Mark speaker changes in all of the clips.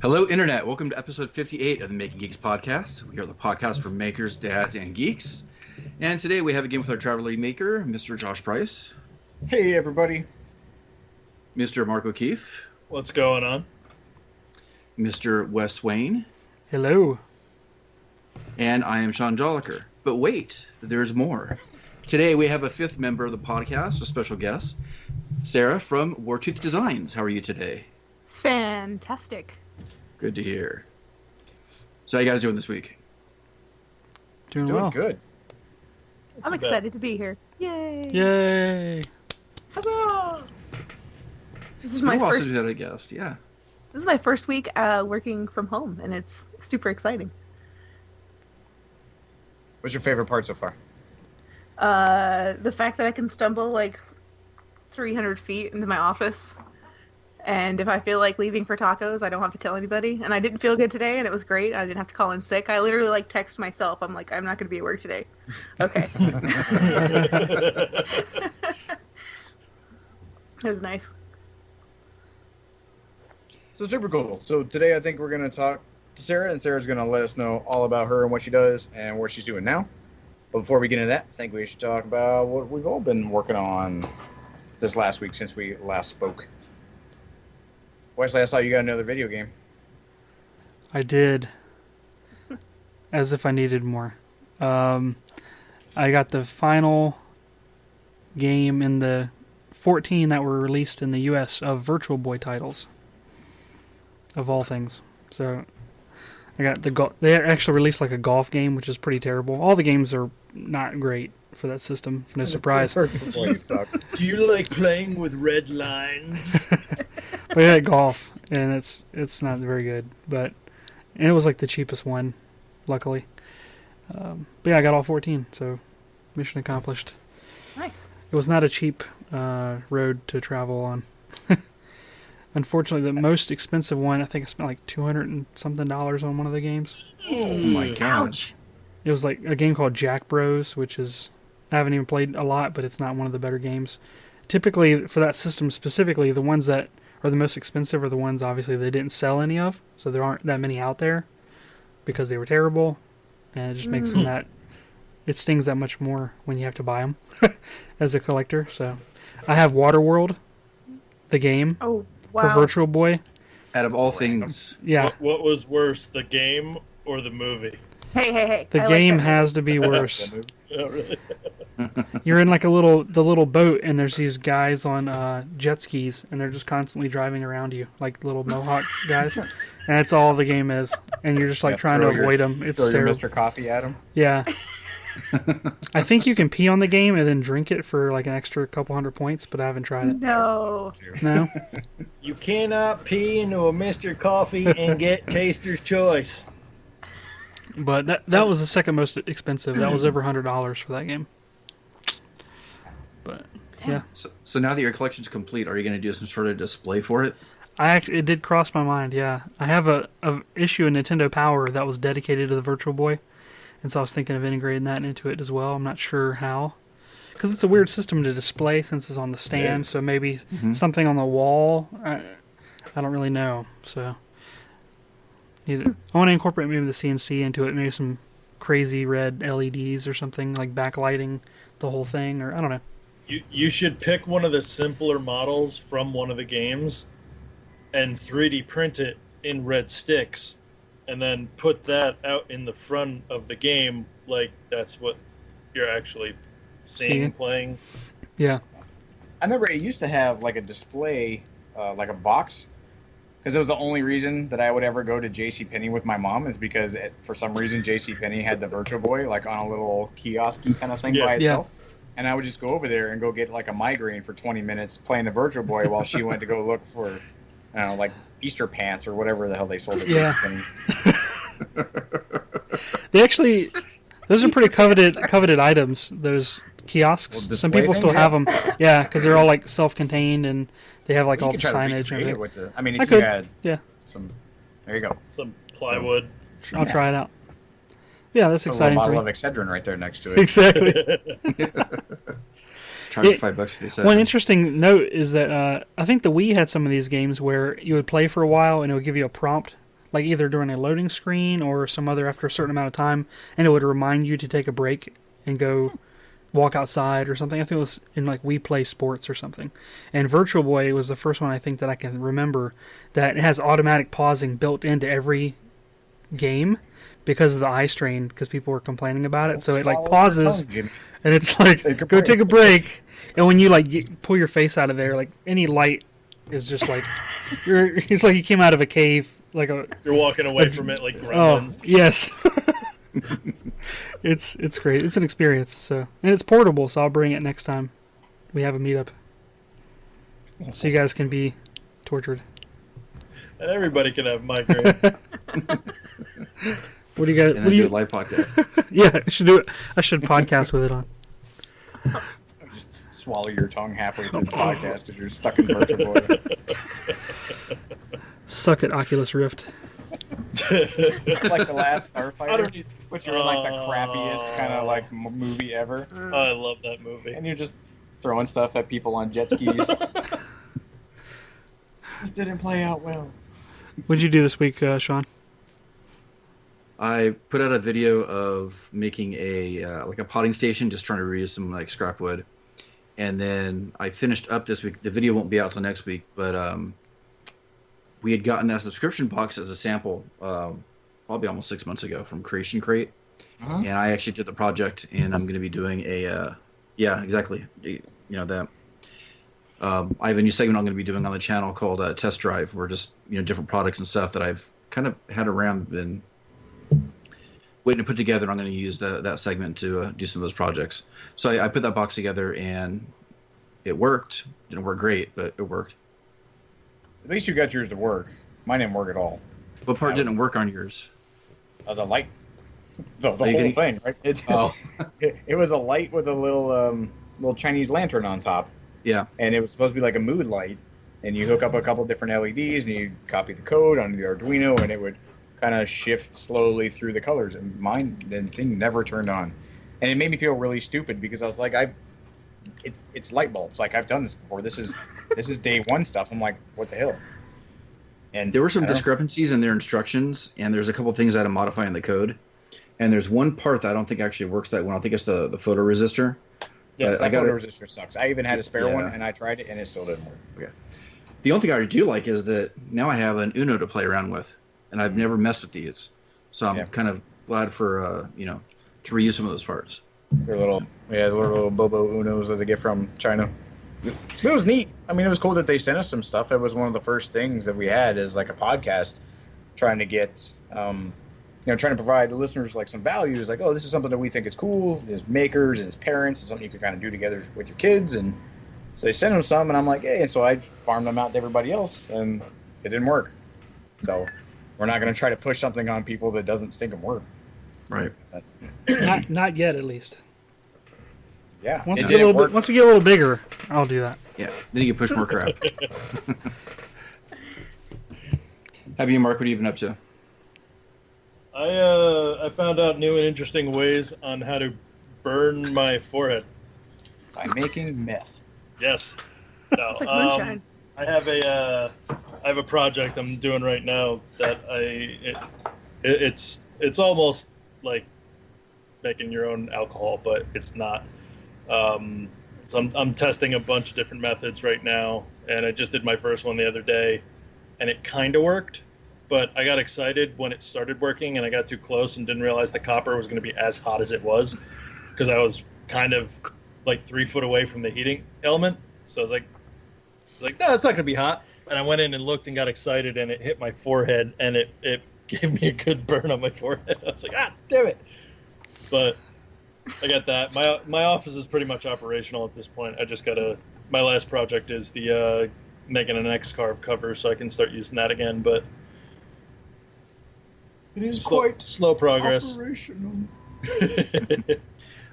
Speaker 1: Hello, Internet. Welcome to episode 58 of the Making Geeks podcast. We are the podcast for makers, dads, and geeks. And today we have a game with our traveling maker, Mr. Josh Price.
Speaker 2: Hey, everybody.
Speaker 1: Mr. Mark O'Keefe.
Speaker 3: What's going on?
Speaker 1: Mr. Wes Swain.
Speaker 4: Hello.
Speaker 1: And I am Sean Jolliker. But wait, there's more. Today we have a fifth member of the podcast, a special guest, Sara from Wartooth Designs. How are you today?
Speaker 5: Fantastic.
Speaker 1: Good to hear. So how you guys doing this week?
Speaker 4: Doing
Speaker 2: Doing
Speaker 4: well.
Speaker 2: good.
Speaker 5: I'm excited to be here. Yay.
Speaker 4: Yay.
Speaker 5: Huzzah! This is
Speaker 1: It's been
Speaker 5: my
Speaker 1: a while
Speaker 5: first
Speaker 1: since we had a guest, yeah.
Speaker 5: This is my first week working from home, and it's super exciting.
Speaker 2: What's your favorite part so far?
Speaker 5: The fact that I can stumble like 300 feet into my office, and if I feel like leaving for tacos, I don't have to tell anybody. And I didn't feel good today, and it was great. I didn't have to call in sick. I literally like text myself. I'm like, I'm not going to be at work today. Okay. It was nice.
Speaker 2: So super cool. So today I think we're going to talk to Sara, and Sarah's going to let us know all about her and what she does and what she's doing now. But before we get into that, I think we should talk about what we've all been working on this last week since we last spoke. Wesley, I saw you got another video game.
Speaker 4: I did. As if I needed more. I got the final game in the 14 that were released in the US of Virtual Boy titles. Of all things. So I got they actually released like a golf game, which is pretty terrible. All the games are not great for that system. No surprise.
Speaker 3: Do you like playing with red lines?
Speaker 4: But yeah, golf, and it's not very good. And it was like the cheapest one, luckily. But yeah, I got all 14, so mission accomplished.
Speaker 5: Nice.
Speaker 4: It was not a cheap road to travel on. Unfortunately, the most expensive one, I think I spent like $200 and something on one of the games.
Speaker 1: Oh my god.
Speaker 5: Ouch.
Speaker 4: It was like a game called Jack Bros, which is, I haven't even played a lot, but it's not one of the better games. Typically, for that system specifically, the ones that are the most expensive are the ones, obviously, they didn't sell any of, so there aren't that many out there because they were terrible, and it just makes them that, it stings that much more when you have to buy them as a collector. So I have Waterworld, the game,
Speaker 5: Oh,
Speaker 4: for
Speaker 5: wow.
Speaker 4: Virtual Boy.
Speaker 1: Out of all things,
Speaker 4: Yeah,
Speaker 3: What was worse, the game or the movie?
Speaker 5: Hey.
Speaker 4: the
Speaker 5: I like
Speaker 4: game
Speaker 5: that.
Speaker 4: has to be worse.
Speaker 3: Oh, really?
Speaker 4: You're in like the little boat, and there's these guys on jet skis, and they're just constantly driving around you, like little Mohawk guys. And that's all the game is, and you're just like trying to avoid them. It's
Speaker 2: Throw your
Speaker 4: terrible.
Speaker 2: Mr. Coffee at him.
Speaker 4: Yeah. I think you can pee on the game and then drink it for like an extra couple hundred points, but I haven't tried it.
Speaker 5: No.
Speaker 4: No.
Speaker 3: You cannot pee into a Mr. Coffee and get Taster's Choice.
Speaker 4: But that was the second most expensive. That was over $100 for that game. But yeah,
Speaker 1: so now that your collection's complete, are you going to do some sort of display for it?
Speaker 4: it did cross my mind. Yeah, I have a issue in Nintendo Power that was dedicated to the Virtual Boy, and so I was thinking of integrating that into it as well. I'm not sure how, because it's a weird system to display since it's on the stand. So maybe something on the wall. I don't really know. So I want to incorporate maybe the CNC into it. Maybe some crazy red LEDs or something, like backlighting the whole thing, or I don't know.
Speaker 3: You should pick one of the simpler models from one of the games and 3D print it in red sticks and then put that out in the front of the game like that's what you're actually seeing playing.
Speaker 4: Yeah.
Speaker 2: I remember it used to have like a display, like a box, because it was the only reason that I would ever go to JCPenney with my mom is because for some reason JCPenney had the Virtual Boy like on a little kiosk-y kind of thing by itself. And I would just go over there and go get like a migraine for 20 minutes playing the Virtual Boy while she went to go look for, I don't know, like Easter pants or whatever the hell they sold at JCPenney.
Speaker 4: They actually, those are pretty coveted items. Those kiosks.
Speaker 2: Well,
Speaker 4: some people
Speaker 2: thing,
Speaker 4: still have them. Yeah, because they're all like self-contained and they have like all the signage and everything.
Speaker 2: With the, I mean, if
Speaker 4: I
Speaker 2: you
Speaker 4: could.
Speaker 2: had
Speaker 4: Yeah.
Speaker 2: some, there you go.
Speaker 3: Some plywood.
Speaker 4: I'll try it out. Yeah, that's exciting
Speaker 2: a
Speaker 4: for
Speaker 2: bottle
Speaker 4: me.
Speaker 2: of Excedrin right there next to it.
Speaker 4: Exactly.
Speaker 1: Charge $5 for the session.
Speaker 4: One interesting note is that I think the Wii had some of these games where you would play for a while and it would give you a prompt like either during a loading screen or some other after a certain amount of time, and it would remind you to take a break and go walk outside or something. I think it was in like We Play Sports or something. And Virtual Boy was the first one I think that I can remember that it has automatic pausing built into every game because of the eye strain, because people were complaining about it. So it like pauses and it's like, go take a break. And when you like pull your face out of there, like any light is just like, it's like you came out of a cave. Like
Speaker 3: you're walking away from it like gremlins.
Speaker 4: Oh, yes. It's great. It's an experience. So, and it's portable, so I'll bring it next time we have a meetup, so you guys can be tortured.
Speaker 3: And everybody can have migraine.
Speaker 4: What do you got?
Speaker 1: And
Speaker 4: What do
Speaker 1: then
Speaker 4: you?
Speaker 1: do a live podcast.
Speaker 4: Yeah, I should do it. I should podcast with it on.
Speaker 2: Just swallow your tongue halfway through the podcast because you're stuck in Virtual Boy.
Speaker 4: Suck it, Oculus Rift.
Speaker 2: Like the last Starfighter, which are like the crappiest kind of like movie ever.
Speaker 3: Oh, I love that movie.
Speaker 2: And you're just throwing stuff at people on jet skis. This didn't play out well.
Speaker 4: What'd you do this week, Sean?
Speaker 1: I put out a video of making a like a potting station, just trying to reuse some like scrap wood, and then I finished up this week. The video won't be out till next week, but we had gotten that subscription box as a sample, probably almost 6 months ago from Creation Crate, and I actually did the project, and I'm going to be doing a yeah, exactly, you know that. I have a new segment I'm going to be doing on the channel called Test Drive, where just different products and stuff that I've kind of had around and waiting to put together. I'm going to use that segment to do some of those projects. So I put that box together, and it worked. Didn't work great, but it worked.
Speaker 2: At least you got yours to work. Mine didn't work at all.
Speaker 1: What part didn't work on yours?
Speaker 2: The light. The whole thing, right? It was a light with a little Chinese lantern on top.
Speaker 1: Yeah.
Speaker 2: And it was supposed to be like a mood light. And you hook up a couple different LEDs, and you copy the code onto the Arduino, and it would kind of shift slowly through the colors. And the thing never turned on. And it made me feel really stupid because I was like, it's light bulbs. Like, I've done this before. This is day one stuff. I'm like, what the hell? And
Speaker 1: there were some discrepancies in their instructions, and there's a couple things I had to modify in the code. And there's one part that I don't think actually works that well. I think it's the photoresistor.
Speaker 2: Yes, that photoresistor sucks. I even had a spare one, and I tried it, and it still didn't work.
Speaker 1: Okay. The only thing I do like is that now I have an Uno to play around with, and I've never messed with these. So I'm kind of glad for, to reuse some of those parts.
Speaker 2: They're little Bobo Unos that they get from China. It was neat. I mean, it was cool that they sent us some stuff. It was one of the first things that we had as like a podcast, trying to get, trying to provide the listeners like some values. Like, oh, this is something that we think is cool as makers and as parents. It's something you can kind of do together with your kids. And so they sent them some, and I'm like, hey. And so I farmed them out to everybody else, and it didn't work. So we're not going to try to push something on people that doesn't stink and work.
Speaker 1: Right.
Speaker 4: Not yet, at least.
Speaker 2: Yeah.
Speaker 4: Once we get a little bigger, I'll do that.
Speaker 1: Yeah. Then you can push more crap. Have you, Mark? What have you been up to?
Speaker 3: I found out new and interesting ways on how to burn my forehead.
Speaker 2: By making meth.
Speaker 3: Yes. No,
Speaker 5: It's like moonshine.
Speaker 3: I have a project I'm doing right now that it's almost like making your own alcohol, but it's not. So I'm testing a bunch of different methods right now, and I just did my first one the other day, and it kind of worked. But I got excited when it started working, and I got too close and didn't realize the copper was going to be as hot as it was, because I was kind of like 3 foot away from the heating element. So I was like, no, it's not going to be hot. And I went in and looked and got excited, and it hit my forehead, and it gave me a good burn on my forehead. I was like, damn it. But I got that. My office is pretty much operational at this point. I just got my last project is the making an X-Carve cover, so I can start using that again, but
Speaker 2: it is
Speaker 3: quite slow progress.
Speaker 2: Operational.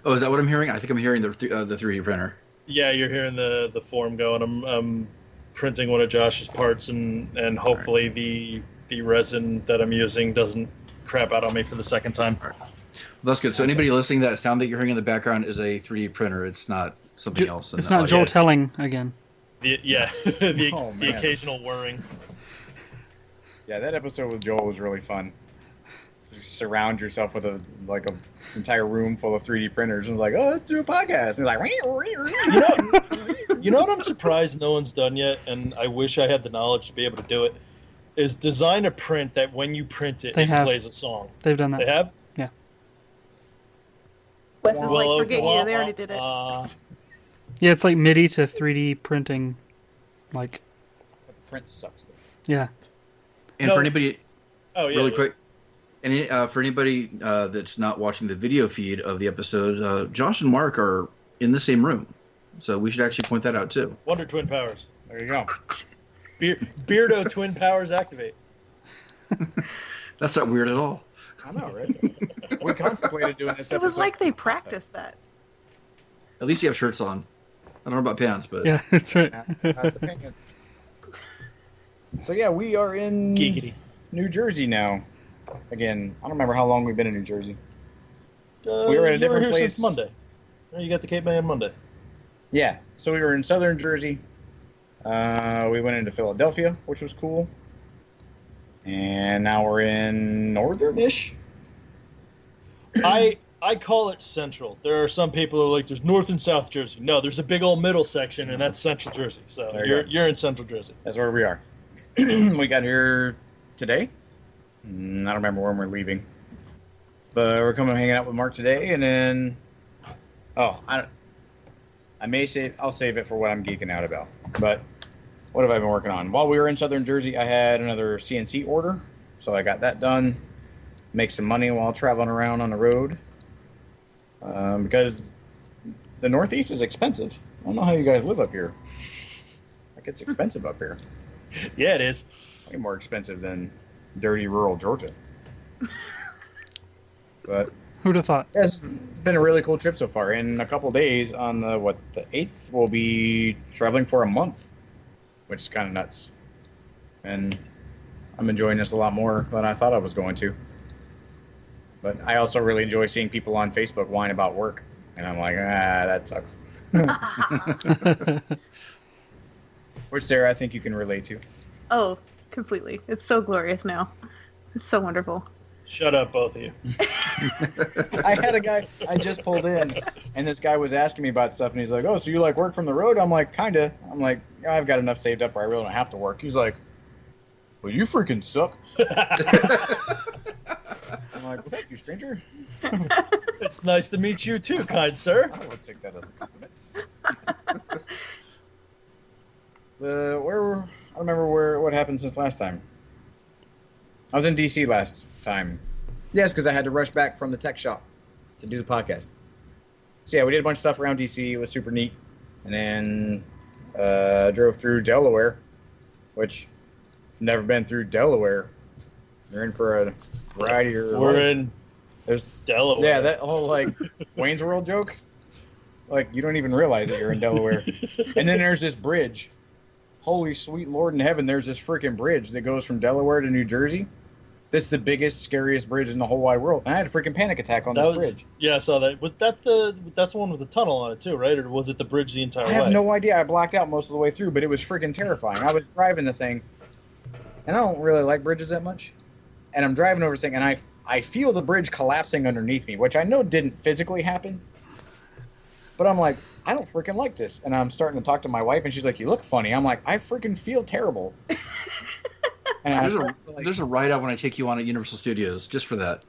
Speaker 1: Oh, is that what I'm hearing? I think I'm hearing the 3D printer.
Speaker 3: Yeah, you're hearing the form going. I'm printing one of Josh's parts, and hopefully the resin that I'm using doesn't crap out on me for the second time.
Speaker 1: All right. Well, that's good. So anybody listening, that sound that you're hearing in the background is a 3D printer. It's not something else.
Speaker 4: It's not Joel telling again.
Speaker 3: The occasional whirring.
Speaker 2: Yeah, that episode with Joel was really fun. Just surround yourself with a entire room full of 3D printers and was like, oh, let's do a podcast. And
Speaker 3: You know what I'm surprised no one's done yet, and I wish I had the knowledge to be able to do it, is design a print that when you print it, it plays a song.
Speaker 4: They've done that.
Speaker 3: They have?
Speaker 4: Yeah.
Speaker 5: Wes is like, forget you, they already did it.
Speaker 4: Yeah, it's like MIDI to 3D printing. Like,
Speaker 2: the print sucks. Though.
Speaker 4: Yeah.
Speaker 1: And for anybody, really
Speaker 3: yeah.
Speaker 1: quick, and for anybody that's not watching the video feed of the episode, Josh and Mark are in the same room. So we should actually point that out too.
Speaker 3: Wonder Twin Powers.
Speaker 2: There you go.
Speaker 3: Beardo Twin Powers activate.
Speaker 1: That's not weird at all.
Speaker 2: I know, right? We contemplated doing this episode.
Speaker 5: It was like they practiced that.
Speaker 1: At least you have shirts on. I don't know about pants, but
Speaker 4: Yeah, that's right.
Speaker 2: Not the pants. So yeah, we are in
Speaker 3: Geekity.
Speaker 2: New Jersey now. Again, I don't remember how long we've been in New Jersey.
Speaker 3: We
Speaker 2: were at a different
Speaker 3: here
Speaker 2: place.
Speaker 3: since Monday. You got the Cape May on Monday.
Speaker 2: Yeah, so we were in southern Jersey. We went into Philadelphia, which was cool. And now we're in northern-ish.
Speaker 3: I call it central. There are some people who are like, there's North and South Jersey. No, there's a big old middle section, and that's Central Jersey. So you're in Central Jersey.
Speaker 2: That's where we are. We got here today. I don't remember when we're leaving. But we're coming hanging out with Mark today, and then... Oh, I'll save it for what I'm geeking out about. But what have I been working on? While we were in southern Jersey, I had another CNC order. So I got that done. Make some money while traveling around on the road. Because the Northeast is expensive. I don't know how you guys live up here. Like, it's expensive up here.
Speaker 3: Yeah, it is.
Speaker 2: Way more expensive than dirty rural Georgia. But
Speaker 4: Who'd have thought?
Speaker 2: it's been a really cool trip so far. In a couple days, on the 8th, we'll be traveling for a month, which is kind of nuts. And I'm enjoying this a lot more than I thought I was going to. But I also really enjoy seeing people on Facebook whine about work. And I'm like, that sucks. Which, Sarah, I think you can relate to.
Speaker 5: Oh, completely. It's so glorious now. It's so wonderful.
Speaker 3: Shut up, both of you.
Speaker 2: I had a guy, I just pulled in, and this guy was asking me about stuff, and he's like, oh, so you like work from the road? I'm like, kinda. I'm like, yeah, I've got enough saved up where I really don't have to work. He's like, well, you freaking suck. I'm like, well, thank you, stranger.
Speaker 3: It's nice to meet you too, kind sir.
Speaker 2: I would take that as a compliment. I don't remember what happened since last time. I was in DC last time. Yes, because I had to rush back from the tech shop to do the podcast. So yeah, we did a bunch of stuff around DC. It was super neat. And then drove through Delaware, which I've never been through Delaware. You're in for a ride here.
Speaker 3: There's Delaware.
Speaker 2: Yeah, that whole Wayne's World joke. Like, you don't even realize that you're in Delaware. And then there's this bridge. Holy sweet Lord in heaven, there's this freaking bridge that goes from Delaware to New Jersey. That's the biggest, scariest bridge in the whole wide world. And I had a freaking panic attack on that bridge.
Speaker 3: Yeah, I saw that. That's the one with the tunnel on it too, right? Or was it the bridge the entire way?
Speaker 2: I have no idea. I blacked out most of the way through, but it was freaking terrifying. I was driving the thing, and I don't really like bridges that much. And I'm driving over this thing, and I feel the bridge collapsing underneath me, which I know didn't physically happen. But I'm like, I don't freaking like this. And I'm starting to talk to my wife, and she's like, you look funny. I'm like, I freaking feel terrible. And
Speaker 1: there's a ride out when I take you on at Universal Studios, just for that.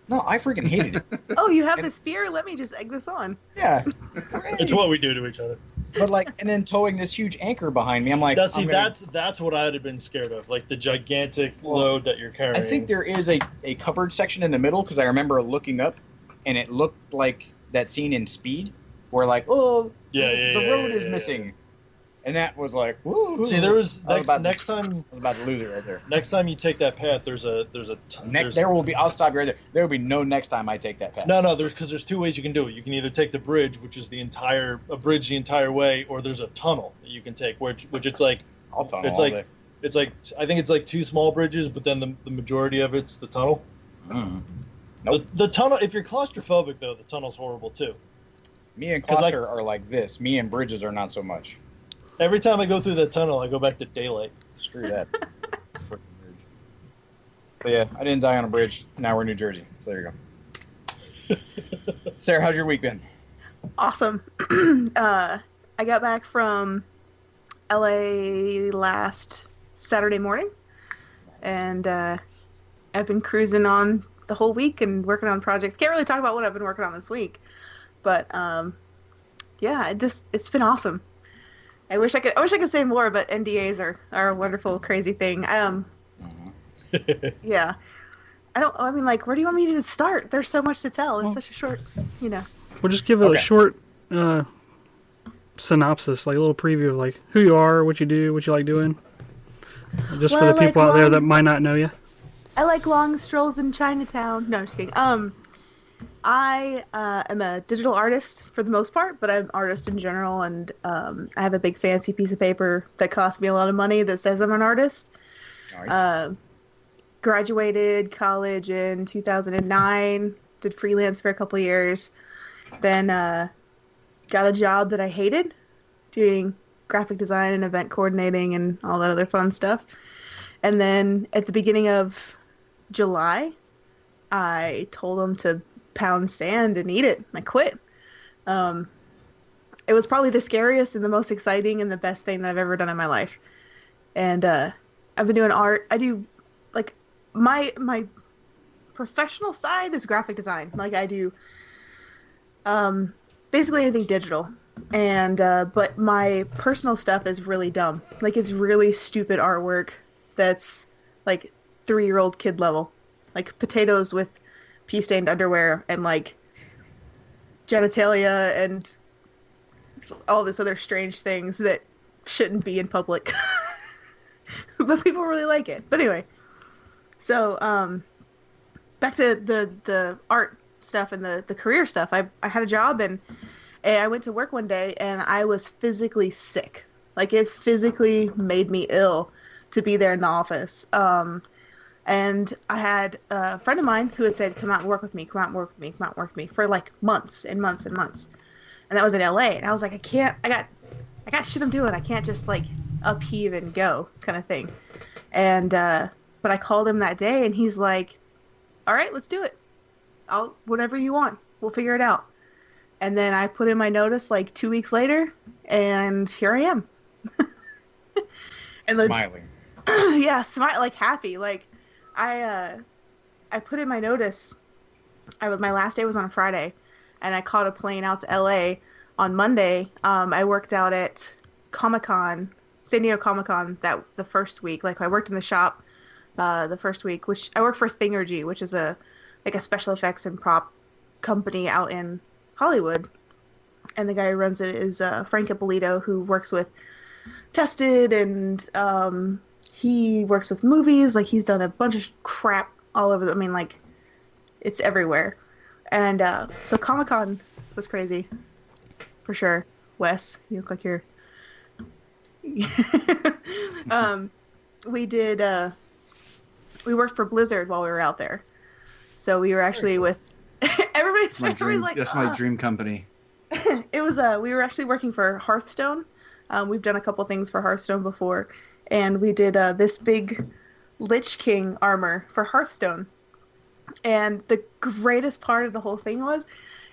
Speaker 2: No, I freaking hated it.
Speaker 5: Oh, you have this fear? Let me just egg this on.
Speaker 2: Yeah.
Speaker 3: It's what we do to each other.
Speaker 2: But and then towing this huge anchor behind me, I'm like,
Speaker 3: that's what I'd have been scared of, like the gigantic load that you're carrying.
Speaker 2: I think there is a covered section in the middle, because I remember looking up, and it looked like that scene in Speed, where the road is missing. And that was like, woo.
Speaker 3: See, there was
Speaker 2: next time. I was about to lose it right there.
Speaker 3: Next time you take that path,
Speaker 2: there will be. I'll stop you right there. There will be no next time I take that path.
Speaker 3: No, because there's two ways you can do it. You can either take the bridge, which is a bridge the entire way, or there's a tunnel that you can take, which it's like.
Speaker 2: I'll tunnel.
Speaker 3: It's like I think it's like two small bridges, but then the majority of it's the tunnel.
Speaker 2: Nope.
Speaker 3: The tunnel. If you're claustrophobic, though, the tunnel's horrible too.
Speaker 2: Me and Cluster are like this. Me and bridges are not so much.
Speaker 3: Every time I go through that tunnel, I go back to daylight.
Speaker 2: Screw that. Freaking bridge. But yeah, I didn't die on a bridge. Now we're in New Jersey. So there you go. Sarah, how's your week been?
Speaker 5: Awesome. I got back from LA last Saturday morning, and I've been cruising on the whole week and working on projects. Can't really talk about what I've been working on this week, but yeah, it's been awesome. I wish I could say more, but NDAs are a wonderful, crazy thing. Yeah. I mean, like, where do you want me to start? There's so much to tell. It's such a short,
Speaker 4: We'll just give it a short synopsis, like a little preview of like who you are, what you do, what you like doing. Just for the people out there that might not know you.
Speaker 5: I like long strolls in Chinatown. No, just kidding. I am a digital artist for the most part, but I'm an artist in general, and I have a big fancy piece of paper that costs me a lot of money that says I'm an artist. Nice. Graduated college in 2009, did freelance for a couple years, then got a job that I hated, doing graphic design and event coordinating and all that other fun stuff. And then at the beginning of July, I told them to pound sand and eat it. I quit. It was probably the scariest and the most exciting and the best thing that I've ever done in my life. And I've been doing art. I do, like, my professional side is graphic design. Like, I do basically anything digital. And but my personal stuff is really dumb. Like, it's really stupid artwork that's like 3-year-old kid level. Like potatoes with pea-stained underwear and like genitalia and all this other strange things that shouldn't be in public. But people really like it. But anyway, so back to the art stuff and the career stuff. I had a job and I went to work one day and I was physically sick. Like, it physically made me ill to be there in the office. And I had a friend of mine who had said, come out and work with me, come out and work with me, come out and work with me for like months and months and months. And that was in LA. And I was like, I got shit I'm doing. I can't just like upheave and go kind of thing. And, but I called him that day and he's like, all right, let's do it. Whatever you want, we'll figure it out. And then I put in my notice like 2 weeks later and here I am. And
Speaker 2: smiling.
Speaker 5: Yeah, like happy. Like, I put in my notice. My last day was on a Friday, and I caught a plane out to LA on Monday. I worked out at Comic-Con, San Diego Comic-Con the first week. Like, I worked in the shop the first week, which I worked for Thingergy, which is a special effects and prop company out in Hollywood. And the guy who runs it is Frank Ippolito, who works with Tested, and he works with movies. Like, he's done a bunch of crap all over. I mean, like, it's everywhere. And so Comic-Con was crazy, for sure. Wes, you look like you're... we worked for Blizzard while we were out there. So we were actually with... everybody's like...
Speaker 1: That's my dream company.
Speaker 5: It was, we were actually working for Hearthstone. We've done a couple things for Hearthstone before. And we did this big Lich King armor for Hearthstone. And the greatest part of the whole thing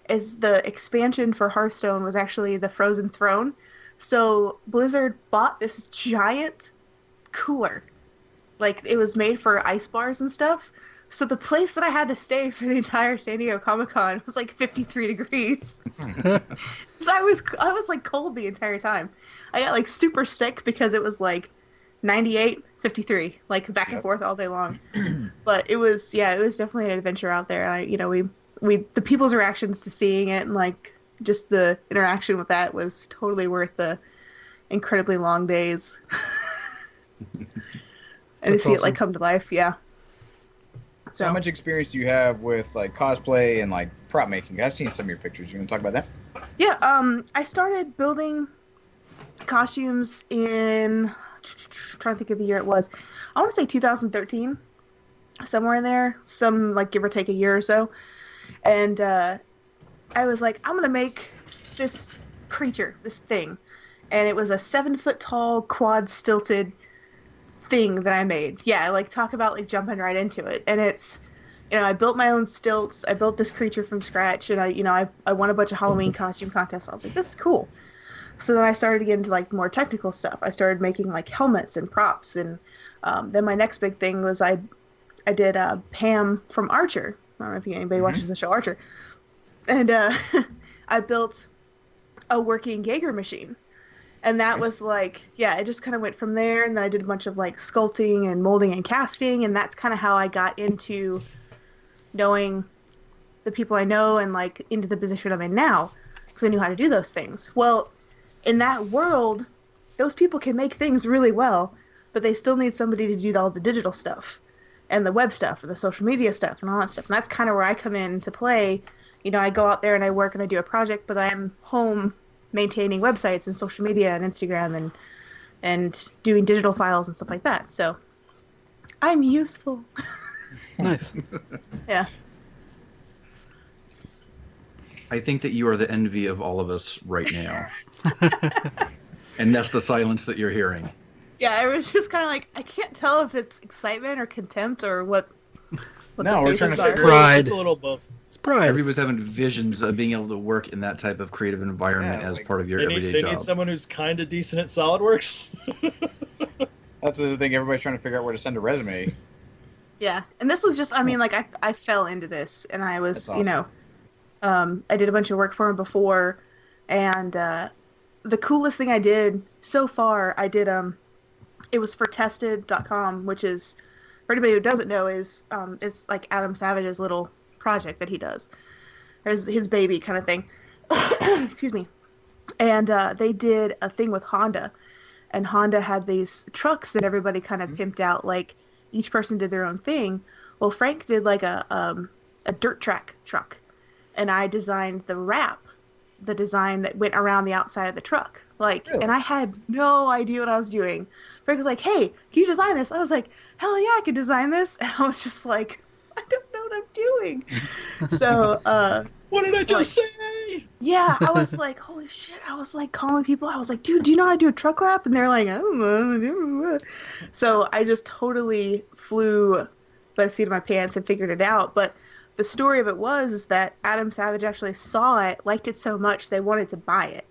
Speaker 5: is the expansion for Hearthstone was actually the Frozen Throne. So Blizzard bought this giant cooler. Like, it was made for ice bars and stuff. So the place that I had to stay for the entire San Diego Comic-Con was like 53 degrees. So I was like cold the entire time. I got like super sick because it was like 98, 53, like back and forth all day long. But it was definitely an adventure out there. And the people's reactions to seeing it and like just the interaction with that was totally worth the incredibly long days. And to see it like come to life, yeah.
Speaker 2: So how much experience do you have with like cosplay and like prop making? I've seen some of your pictures. You want to talk about that?
Speaker 5: Yeah, I started building costumes in, I'm trying to think of the year it was. I want to say 2013, somewhere in there, some like give or take a year or so. And I was like, I'm gonna make this creature, this thing, and it was a 7-foot tall, quad stilted thing that I made. Yeah, like talk about like jumping right into it. And it's, I built my own stilts. I built this creature from scratch, and I won a bunch of Halloween costume contests. I was like, this is cool. So then I started to get into like more technical stuff. I started making like helmets and props, and then my next big thing was I did Pam from Archer. I don't know if anybody watches the show Archer, and I built a working Jaeger machine. And that was like, yeah, it just kind of went from there. And then I did a bunch of like sculpting and molding and casting. And that's kind of how I got into knowing the people I know and like into the position I'm in now. Because I knew how to do those things. Well, in that world, those people can make things really well, but they still need somebody to do all the digital stuff and the web stuff and the social media stuff and all that stuff. And that's kind of where I come in to play. I go out there and I work and I do a project, but I'm home maintaining websites and social media and Instagram and doing digital files and stuff like that. So I'm useful.
Speaker 4: Nice.
Speaker 5: Yeah.
Speaker 1: I think that you are the envy of all of us right now. And that's the silence that you're hearing.
Speaker 5: Yeah, I was just kind of like, I can't tell if it's excitement or contempt or what
Speaker 2: No, we're trying to figure
Speaker 4: Pride.
Speaker 3: It's a little both.
Speaker 4: It's pride.
Speaker 1: Everybody's having visions of being able to work in that type of creative environment
Speaker 2: Yeah,
Speaker 1: as
Speaker 2: like,
Speaker 1: part of your
Speaker 3: They
Speaker 1: everyday job.
Speaker 3: need someone who's kind of decent at SolidWorks.
Speaker 2: That's the thing. Everybody's trying to figure out where to send a resume.
Speaker 5: Yeah, and this was just, I mean, like, I fell into this, and I was,
Speaker 2: That's awesome.
Speaker 5: I did a bunch of work for him before, and the coolest thing I did so far, it was for tested.com, which is, for anybody who doesn't know, is, it's like Adam Savage's little project that he does. There's his baby kind of thing. Excuse me. And they did a thing with Honda, and Honda had these trucks that everybody kind of pimped out, like, each person did their own thing. Well, Frank did like a dirt track truck, and I designed the design that went around the outside of the truck. Like,
Speaker 2: Really?
Speaker 5: And I had no idea what I was doing. Frank was like, "Hey, can you design this?" I was like, "Hell yeah, I can design this." And I was just like, I don't know what I'm doing. So,
Speaker 3: What did I just say?
Speaker 5: yeah, I was like, holy shit. I was like calling people. I was like, dude, do you know how to do a truck wrap? And they're like, I don't know. So I just totally flew by the seat of my pants and figured it out. But the story of it is that Adam Savage actually saw it, liked it so much, they wanted to buy it.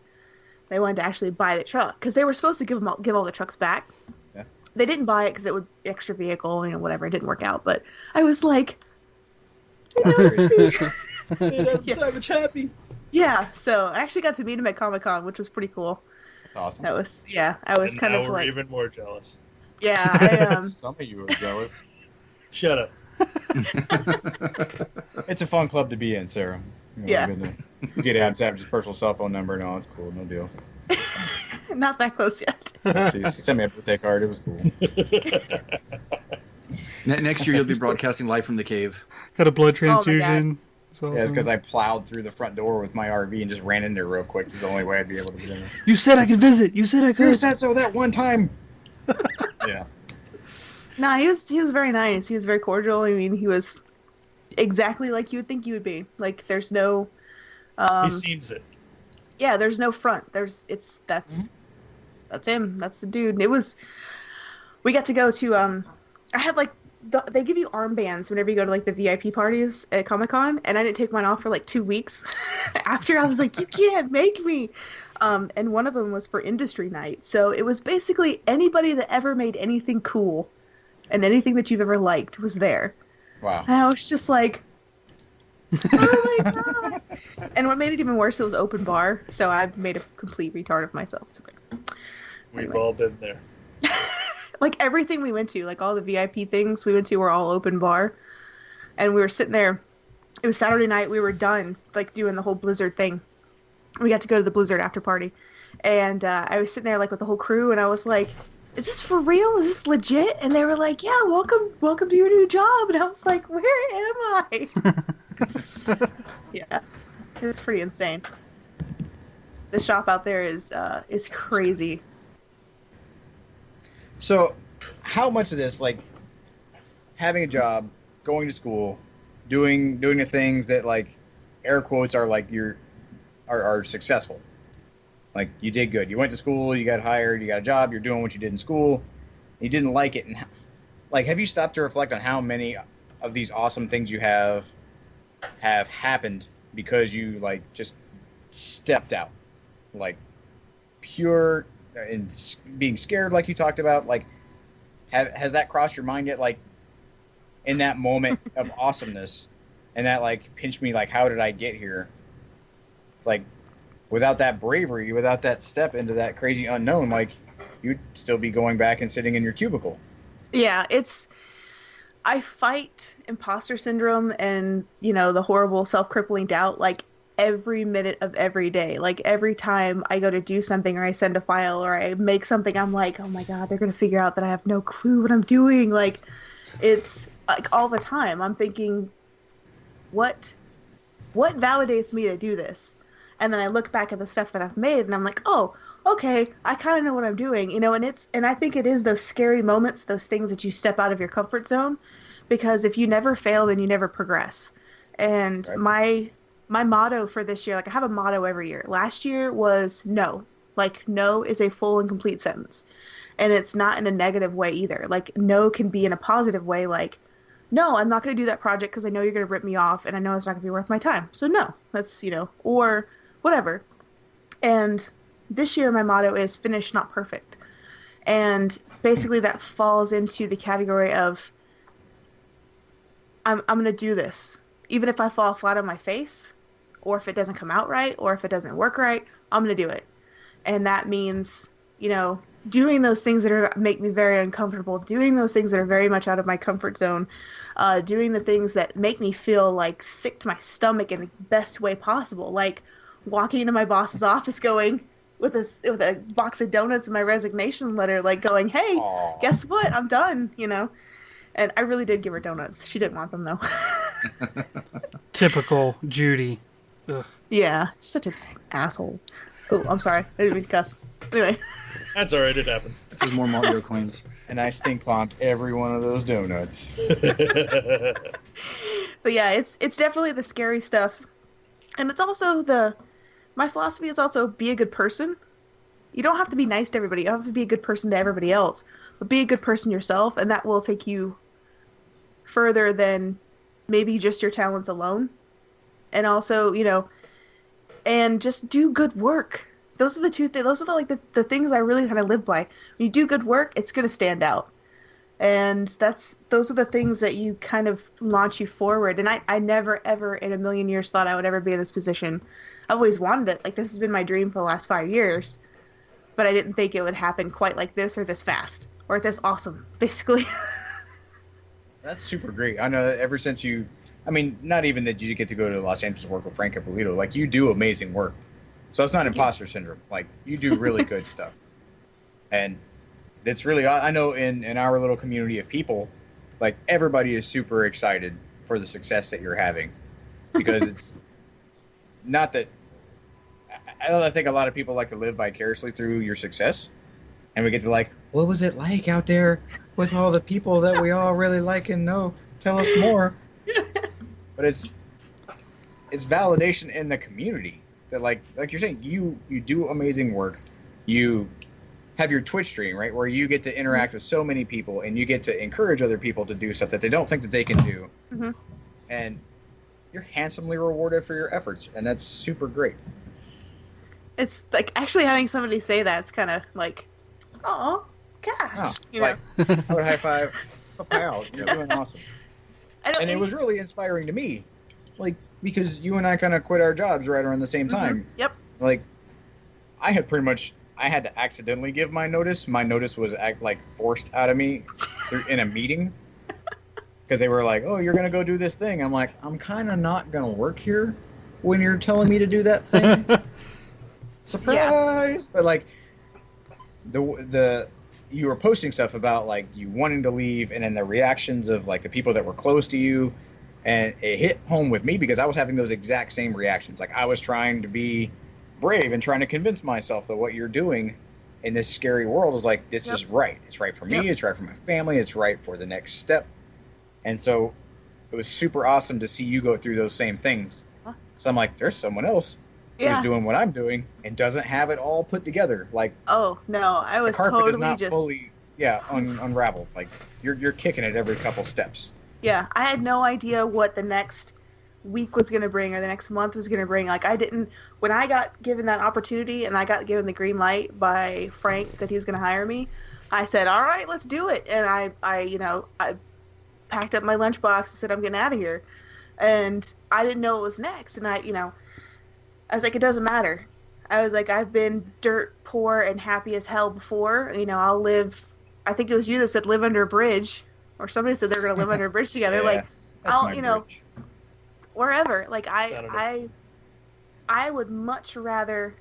Speaker 5: They wanted to actually buy the truck because they were supposed to give all the trucks back.
Speaker 2: Yeah.
Speaker 5: They didn't buy it because it would be extra vehicle, whatever. It didn't work out. But I was like,
Speaker 3: Made Adam Savage happy.
Speaker 5: yeah. So I actually got to meet him at Comic-Con, which was pretty cool.
Speaker 2: That's awesome.
Speaker 5: That was, yeah. I was
Speaker 3: And
Speaker 5: kind
Speaker 3: now
Speaker 5: of
Speaker 3: we're
Speaker 5: like,
Speaker 3: even more jealous.
Speaker 5: yeah.
Speaker 2: Some of you are jealous.
Speaker 3: Shut up.
Speaker 2: It's a fun club to be in, Sarah.
Speaker 5: Yeah.
Speaker 2: You get Adam Savage's personal cell phone number. No, it's cool. No deal.
Speaker 5: Not that close yet.
Speaker 2: Jeez, she sent me a birthday card. It was cool.
Speaker 1: Next year, you'll be broadcasting live from the cave.
Speaker 4: Got a blood
Speaker 5: God.
Speaker 4: transfusion. It's
Speaker 2: Yeah, it's
Speaker 4: awesome.
Speaker 2: because I plowed through the front door with my RV and just ran in there real quick. It's the only way I'd be able to get in there.
Speaker 4: You said I could visit. You said I
Speaker 2: You
Speaker 4: could.
Speaker 2: said so that one time. Yeah.
Speaker 5: Nah, he was very nice. He was very cordial. I mean, he was exactly like you would think he would be. Like, there's no,
Speaker 3: He seems it.
Speaker 5: yeah, there's no front. That's him. That's the dude. It was. We got to go to. I had like. They give you armbands whenever you go to like the VIP parties at Comic-Con, and I didn't take mine off for like 2 weeks. After I was like, you can't make me. And one of them was for industry night, so it was basically anybody that ever made anything cool, and anything that you've ever liked was there.
Speaker 2: Wow.
Speaker 5: And I was just like, oh my god! And what made it even worse, it was open bar, so I made a complete retard of myself. It's okay.
Speaker 3: We've
Speaker 5: Anyway.
Speaker 3: all been there.
Speaker 5: Like everything we went to, like all the VIP things we went to were all open bar. And we were sitting there. It was Saturday night. We were done, like doing the whole Blizzard thing. We got to go to the Blizzard after party. And I was sitting there like with the whole crew, and I was like, is this for real? Is this legit? And they were like, yeah, welcome to your new job. And I was like, where am I? Yeah. It was pretty insane. The shop out there is crazy.
Speaker 2: So, how much of this, like, having a job, going to school, doing the things that, like, air quotes are like are successful. Like, you did good. You went to school, you got hired, you got a job, you're doing what you did in school. you didn't like it, and like, have you stopped to reflect on how many of these awesome things you have happened because you like just stepped out, like pure and being scared, like you talked about, like has that crossed your mind yet, like in that moment of awesomeness and that like pinched me, like how did I get here? It's like without that bravery, without that step into that crazy unknown, like you'd still be going back and sitting in your cubicle.
Speaker 5: Yeah, I fight imposter syndrome and, the horrible self-crippling doubt like every minute of every day. Like every time I go to do something or I send a file or I make something, I'm like, oh my God, they're going to figure out that I have no clue what I'm doing. Like it's like all the time I'm thinking, what validates me to do this? And then I look back at the stuff that I've made and I'm like, oh, okay, I kind of know what I'm doing, and I think it is those scary moments, those things that you step out of your comfort zone, because if you never fail, then you never progress. And
Speaker 2: Right.
Speaker 5: my motto for this year, like I have a motto every year. Last year was no. Like no is a full and complete sentence. And it's not in a negative way either. Like no can be in a positive way, like no, I'm not going to do that project because I know you're going to rip me off and I know it's not going to be worth my time. So no, that's, or whatever. And this year, my motto is finish, not perfect. And basically that falls into the category of I'm going to do this. Even if I fall flat on my face, or if it doesn't come out right, or if it doesn't work right, I'm going to do it. And that means, doing those things that make me very uncomfortable, doing those things that are very much out of my comfort zone, doing the things that make me feel like sick to my stomach in the best way possible. Like walking into my boss's office going, with a box of donuts and my resignation letter, like going, hey,
Speaker 2: Aww.
Speaker 5: guess what? I'm done, And I really did give her donuts. She didn't want them, though.
Speaker 4: Typical Judy. Ugh.
Speaker 5: Yeah, such an asshole. Oh, I'm sorry. I didn't mean to cuss. Anyway.
Speaker 3: That's all right. It happens.
Speaker 1: This is more Mario coins.
Speaker 2: And I stink bombed every one of those donuts.
Speaker 5: But yeah, it's definitely the scary stuff. And it's also my philosophy is also be a good person. You don't have to be nice to everybody. You don't have to be a good person to everybody else. But be a good person yourself, and that will take you further than maybe just your talents alone. And also, and just do good work. Those are the two things. Those are the things I really kind of live by. When you do good work, it's going to stand out. And those are the things that you kind of launch you forward. And I never, ever in a million years thought I would ever be in this position. I always wanted it. Like, this has been my dream for the last 5 years. But I didn't think it would happen quite like this or this fast. Or this awesome, basically.
Speaker 2: That's super great. I know that ever since not even that you get to go to Los Angeles and work with Frank Ippolito. Like, you do amazing work. So it's not imposter syndrome. Like, you do really good stuff. And it's really, I know in our little community of people, like, everybody is super excited for the success that you're having. Because it's not that, I think a lot of people like to live vicariously through your success. And we get to like, what was it like out there with all the people that we all really like and know? Tell us more. But it's validation in the community that like you're saying, you do amazing work. You have your Twitch stream, right, where you get to interact with so many people and you get to encourage other people to do stuff that they don't think that they can do.
Speaker 5: Mm-hmm.
Speaker 2: And you're handsomely rewarded for your efforts, and that's super great.
Speaker 5: It's like actually having somebody say that, it's kind of like, oh, gosh.
Speaker 2: Like, I would high five. Oh, pal, you're doing awesome. And it was really inspiring to me, like, because you and I kind of quit our jobs right around the same time.
Speaker 5: Mm-hmm. Yep.
Speaker 2: Like, I had to accidentally give my notice. My notice was forced out of me in a meeting because they were like, "Oh, you're gonna go do this thing." I'm like, "I'm kind of not gonna work here when you're telling me to do that thing." Surprise! Yeah. But like, you were posting stuff about like you wanting to leave, and then the reactions of like the people that were close to you, and it hit home with me because I was having those exact same reactions. Like, I was trying to be brave and trying to convince myself that what you're doing in this scary world is like, this is right. It's right for me. It's right for my family. It's right for the next step. And so it was super awesome to see you go through those same things. Huh? So I'm like, there's someone else who's doing what I'm doing and doesn't have it all put together. Like,
Speaker 5: oh no, I was
Speaker 2: the carpet
Speaker 5: totally
Speaker 2: is not
Speaker 5: just
Speaker 2: fully unraveled. Like you're kicking it every couple steps.
Speaker 5: Yeah, I had no idea what the next week was going to bring or the next month was going to bring. Like, I didn't, when I got given that opportunity and I got given the green light by Frank that he was going to hire me, I said, all right, let's do it. And I packed up my lunchbox and said, I'm getting out of here. And I didn't know what was next. And I was like, it doesn't matter. I was like, I've been dirt poor and happy as hell before. I'll live, I think it was you that said live under a bridge. Or somebody said they're going to live under a bridge together.
Speaker 2: Yeah,
Speaker 5: like, I'll,
Speaker 2: bridge.
Speaker 5: Wherever. Like, I would much rather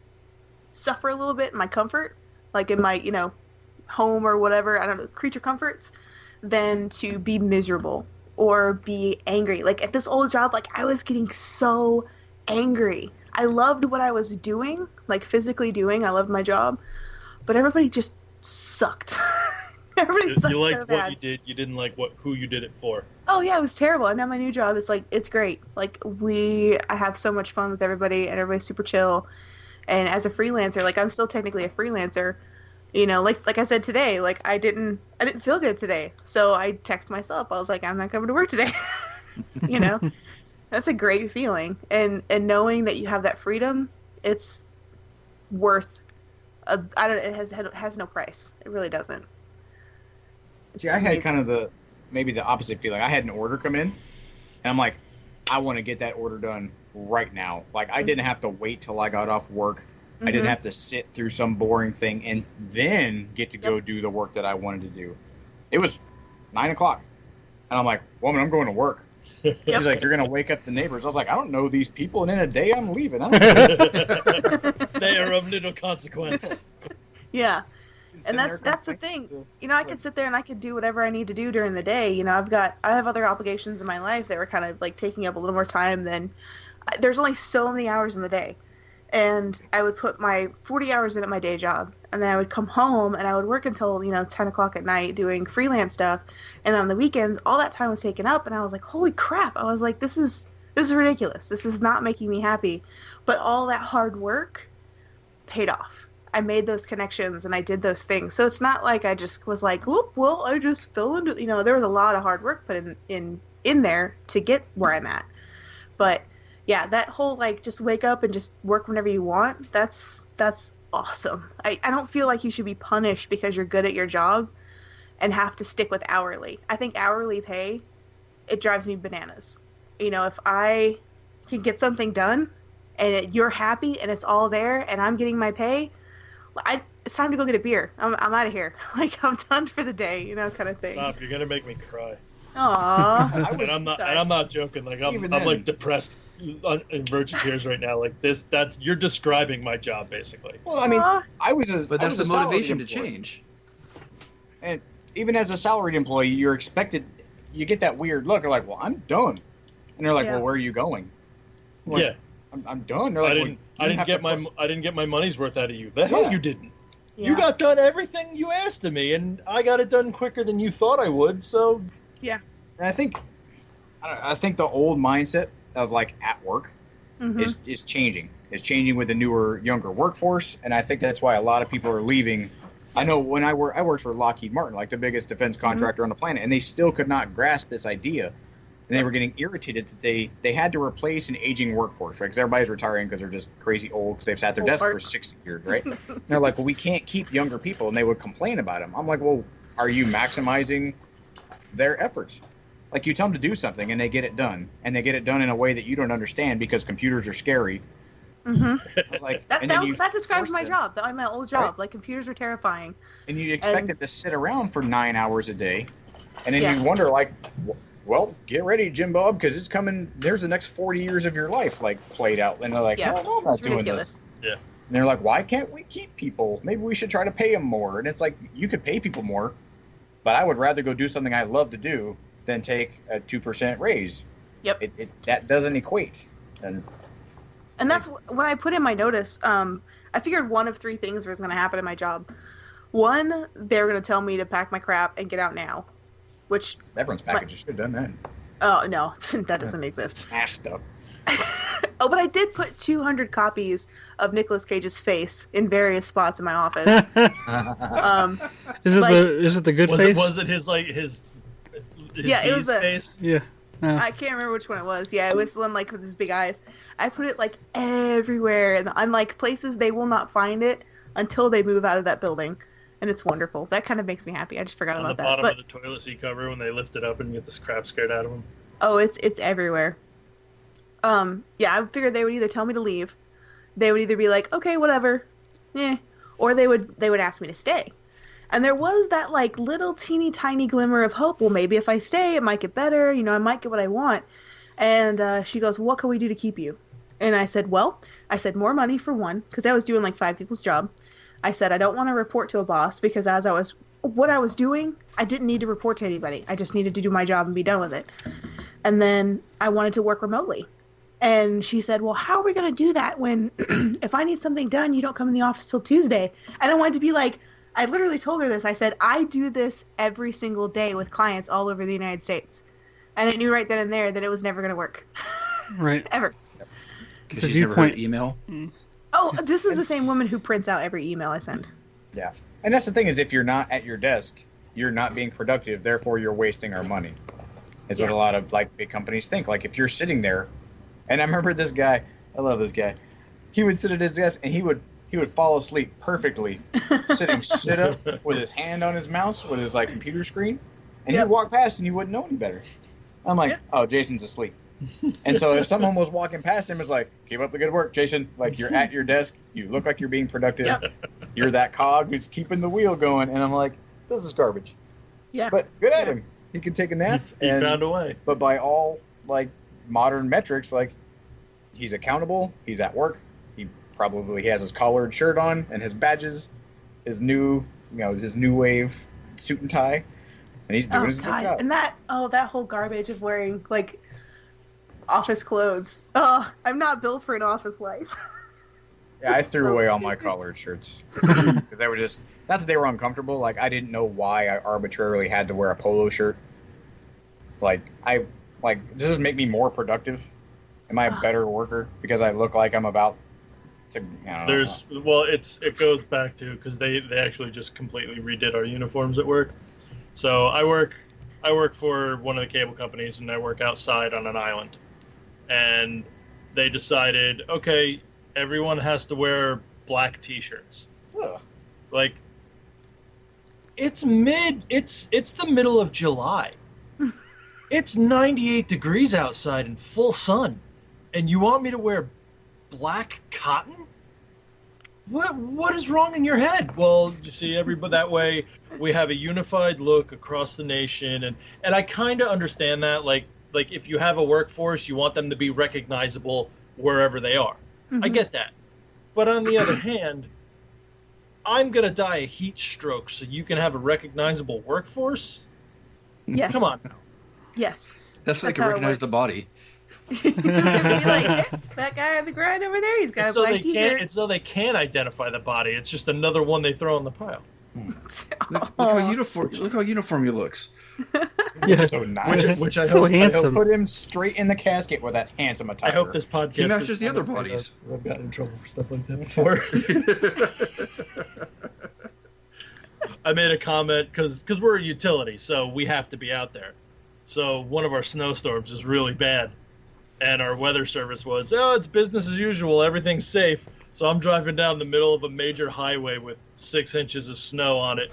Speaker 5: suffer a little bit in my comfort, like in my, home or whatever, I don't know, creature comforts, than to be miserable or be angry. Like, at this old job, like, I was getting so angry. I loved what I was doing, like, physically doing. I loved my job. But everybody just sucked. Everybody sucked
Speaker 3: You liked
Speaker 5: so bad.
Speaker 3: what you did. You didn't like who you did it for.
Speaker 5: Oh yeah, it was terrible. And now my new job, it's great. Like, I have so much fun with everybody, and everybody's super chill. And as a freelancer, like, I'm still technically a freelancer. Like I said today, like, I didn't feel good today, so I text myself. I was like, I'm not coming to work today. That's a great feeling, and knowing that you have that freedom, it's worth. It has no price. It really doesn't.
Speaker 2: See, I had kind of maybe the opposite feeling. I had an order come in, and I'm like, I want to get that order done right now. Like, I didn't have to wait till I got off work. I didn't have to sit through some boring thing and then get to go do the work that I wanted to do. It was 9:00, and I'm like, woman, I'm going to work. She's like, you're going to wake up the neighbors. I was like, I don't know these people, and in a day I'm leaving.
Speaker 3: They are of little consequence.
Speaker 5: Yeah. And that's the thing. I could sit there and I could do whatever I need to do during the day. I have other obligations in my life that were kind of like taking up a little more time than. There's only so many hours in the day, and I would put my 40 hours in at my day job, and then I would come home and I would work until 10 o'clock at night doing freelance stuff, and on the weekends all that time was taken up, and I was like, holy crap! I was like, this is ridiculous. This is not making me happy, but all that hard work paid off. I made those connections and I did those things. So it's not like I just was like, whoop, well, I just fell into, there was a lot of hard work put in there to get where I'm at. But yeah, that whole, like, just wake up and just work whenever you want, that's awesome. I don't feel like you should be punished because you're good at your job and have to stick with hourly. I think hourly pay, it drives me bananas. If I can get something done and you're happy and it's all there and I'm getting my pay, it's time to go get a beer. I'm out of here. Like, I'm done for the day, kind of thing.
Speaker 3: Stop! You're gonna make me cry.
Speaker 5: Aww.
Speaker 3: And I'm not joking. Like, I'm like depressed in virgin tears right now. Like this, you're describing my job basically.
Speaker 2: Well, I mean,
Speaker 1: But that's the motivation to change.
Speaker 2: And even as a salaried employee, you're expected. You get that weird look. They're like, "Well, I'm done," and they're like, "Well, where are you going?" I'm like,
Speaker 3: yeah.
Speaker 2: I'm done. They're like,
Speaker 3: I didn't get my money's worth out of you. The hell you didn't.
Speaker 5: Yeah.
Speaker 3: You got done everything you asked of me, and I got it done quicker than you thought I would. So
Speaker 5: yeah.
Speaker 2: And I think the old mindset of, like, at work is changing. It's changing with the newer, younger workforce, and I think that's why a lot of people are leaving. I know when I worked for Lockheed Martin, like the biggest defense contractor on the planet, and they still could not grasp this idea. And they were getting irritated that they had to replace an aging workforce, right? Because everybody's retiring because they're just crazy old because they've sat at their desk for 60 years, right? And they're like, well, we can't keep younger people, and they would complain about them. I'm like, well, are you maximizing their efforts? Like, you tell them to do something, and they get it done, and they get it done in a way that you don't understand because computers are scary. Like,
Speaker 5: that describes my job. My old job. Right? Like, computers are terrifying.
Speaker 2: And you expect them to sit around for 9 hours a day, and then you wonder, like, well, get ready, Jim Bob, because it's coming. There's the next 40 years of your life, like, played out. And they're like, no, I'm not doing this. Yeah. And they're like, why can't we keep people? Maybe we should try to pay them more. And it's like, you could pay people more, but I would rather go do something I love to do than take a 2% raise.
Speaker 5: Yep.
Speaker 2: That doesn't equate. And
Speaker 5: that's when I put in my notice. I figured one of three things was going to happen in my job. One, they were going to tell me to pack my crap and get out now. Which
Speaker 2: everyone's package should have done that.
Speaker 5: Oh no, that doesn't exist.
Speaker 2: Smashed up.
Speaker 5: Oh, but I did put 200 copies of Nicolas Cage's face in various spots in my office.
Speaker 4: Is it the good face?
Speaker 3: Was it his
Speaker 5: Yeah, it was
Speaker 3: bee's face?
Speaker 4: Yeah. No.
Speaker 5: I can't remember which one it was. Yeah, it was the one like with his big eyes. I put it like everywhere, and on like places they will not find it until they move out of that building, and it's wonderful. That kind of makes me happy. I just forgot
Speaker 3: On
Speaker 5: about
Speaker 3: the
Speaker 5: that.
Speaker 3: bottom
Speaker 5: But
Speaker 3: of the toilet seat cover when they lift it up and get this crap scared out of them.
Speaker 5: oh, it's everywhere. Yeah, I figured they would either tell me to leave, they would either be like, okay, whatever, or they would ask me to stay. And there was that like little teeny tiny glimmer of hope. Well, maybe if I stay, it might get better. You know, I might get what I want. And she goes, what can we do to keep you? And I said, more money for one, because I was doing like 5 people's job. I said, I don't want to report to a boss because what I was doing, I didn't need to report to anybody. I just needed to do my job and be done with it. And then I wanted to work remotely. And she said, well, how are we going to do that when if I need something done, you don't come in the office till Tuesday? And I wanted to be like, I literally told her this. I said, I do this every single day with clients all over the United States. And I knew right then and there that it was never going to work.
Speaker 4: Right.
Speaker 5: Ever.
Speaker 1: Because she's never heard email.
Speaker 5: Oh, this is the same woman who prints out every email I send.
Speaker 2: Yeah. And that's the thing is if you're not at your desk, you're not being productive, therefore you're wasting our money. Is what a lot of like big companies think. Like if you're sitting there, and I remember this guy, I love this guy. He would sit at his desk and he would fall asleep perfectly, sitting sit up with his hand on his mouse with his like computer screen, and he'd walk past and you wouldn't know any better. I'm like, oh, Jason's asleep. And so if someone was walking past him, it's like, keep up the good work, Jason. Like you're at your desk, you look like you're being productive.
Speaker 5: Yep.
Speaker 2: You're that cog who's keeping the wheel going. And I'm like, this is garbage.
Speaker 5: Yeah.
Speaker 2: But good at him. He can take a nap.
Speaker 3: He found a way.
Speaker 2: But by all like modern metrics, like he's accountable. He's at work. He has his collared shirt on and his badges, his new wave suit and tie, and he's doing his good job.
Speaker 5: And that whole garbage of wearing like office clothes. Oh, I'm not built for an office life.
Speaker 2: Yeah, I threw away all my collared shirts because they were just not that they were uncomfortable. Like I didn't know why I arbitrarily had to wear a polo shirt. Does this make me more productive? Am I a better worker because I look like I'm about to?
Speaker 3: It goes back to because they actually just completely redid our uniforms at work. So I work for one of the cable companies and I work outside on an island, and they decided, okay, everyone has to wear black T-shirts.
Speaker 2: Ugh.
Speaker 3: Like it's the middle of July. It's 98 degrees outside in full sun. And you want me to wear black cotton? What is wrong in your head? Well, you see, everybody that way we have a unified look across the nation, and I kind of understand that. Like if you have a workforce, you want them to be recognizable wherever they are. Mm-hmm. I get that. But on the other hand, I'm gonna die a heat stroke so you can have a recognizable workforce?
Speaker 5: Yes.
Speaker 3: Come on now.
Speaker 5: Yes.
Speaker 1: That's how they can recognize the body.
Speaker 5: Be like, that guy on the grind over there, he's got a black T-shirt.
Speaker 3: It's so they can identify the body. It's just another one they throw in the pile.
Speaker 1: Look how uniform he looks.
Speaker 4: Yeah.
Speaker 2: So nice.
Speaker 3: Which I
Speaker 4: so
Speaker 3: hope,
Speaker 4: handsome.
Speaker 2: Put him straight in the casket with that handsome attire.
Speaker 3: I hope this podcast
Speaker 1: He matches the other bodies.
Speaker 3: I've gotten in trouble for stuff like that before. I made a comment because we're a utility, so we have to be out there. So one of our snowstorms is really bad. And our weather service was, it's business as usual. Everything's safe. So I'm driving down the middle of a major highway with 6 inches of snow on it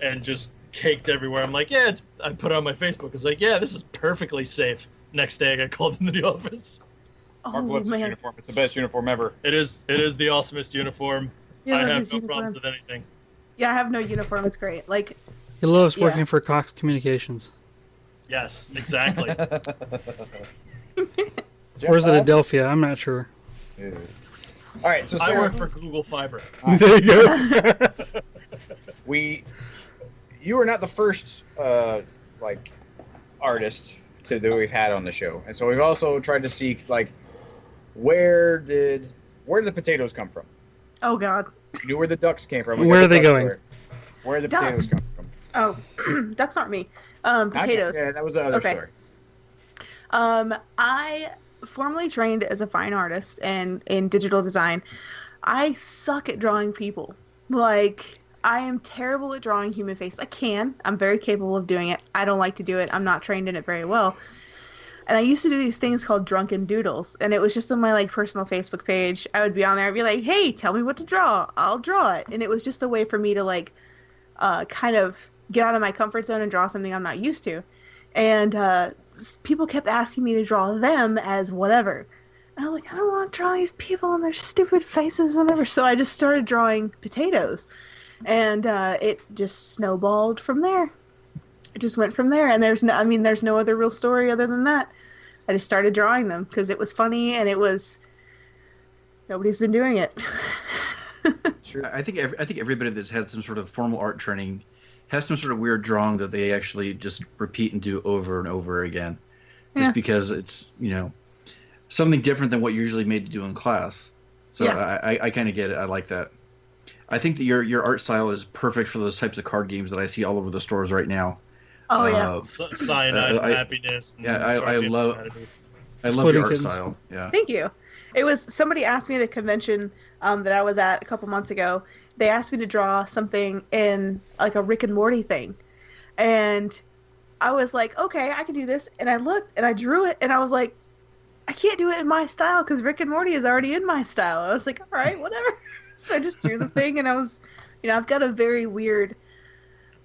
Speaker 3: and just caked everywhere. I'm like, I put it on my Facebook. It's like, this is perfectly safe. Next day I got called into the office.
Speaker 2: Mark loves his uniform. It's the best uniform ever.
Speaker 3: It is the awesomest uniform.
Speaker 5: Yeah,
Speaker 3: I have no problems with anything.
Speaker 5: Yeah, I have no uniform. It's great. Like,
Speaker 4: he loves working for Cox Communications.
Speaker 3: Yes, exactly.
Speaker 4: Or is it Adelphia? I'm not sure.
Speaker 2: Yeah. All right, so Sarah,
Speaker 3: I work for Google Fiber.
Speaker 4: There you go.
Speaker 2: You are not the first artist that we've had on the show, and so we've also tried to seek where did the potatoes come from?
Speaker 5: Oh God.
Speaker 2: You knew where the ducks came from.
Speaker 4: Where are they going?
Speaker 2: Where the potatoes come from?
Speaker 5: Oh, ducks aren't me. Potatoes.
Speaker 2: Yeah, that was the other story.
Speaker 5: I formerly trained as a fine artist and in digital design. I suck at drawing people. Like, I am terrible at drawing human face. I'm very capable of doing it. I don't like to do it. I'm not trained in it very well. And I used to do these things called drunken doodles, and it was just on my like personal Facebook page. I would be on there and be like, "Hey, tell me what to draw. I'll draw it." And it was just a way for me to like kind of get out of my comfort zone and draw something I'm not used to. And people kept asking me to draw them as whatever. And I was like, I don't want to draw these people and their stupid faces and whatever. So I just started drawing potatoes. And it just snowballed from there. It just went from there. And there's no other real story other than that. I just started drawing them because it was funny and nobody's been doing it.
Speaker 1: Sure. I think everybody that's had some sort of formal art training has some sort of weird drawing that they actually just repeat and do over and over again. Just because it's, something different than what you're usually made to do in class. So I kind of get it. I like that. I think that your art style is perfect for those types of card games that I see all over the stores right now.
Speaker 5: Oh, yeah.
Speaker 3: Cyanide, happiness.
Speaker 1: I love your art style. Yeah.
Speaker 5: Thank you. It was somebody asked me at a convention that I was at a couple months ago. They asked me to draw something in like a Rick and Morty thing. And I was like, okay, I can do this. And I looked and I drew it and I was like, I can't do it in my style because Rick and Morty is already in my style. I was like, all right, whatever. So I just drew the thing and I was, I've got a very weird,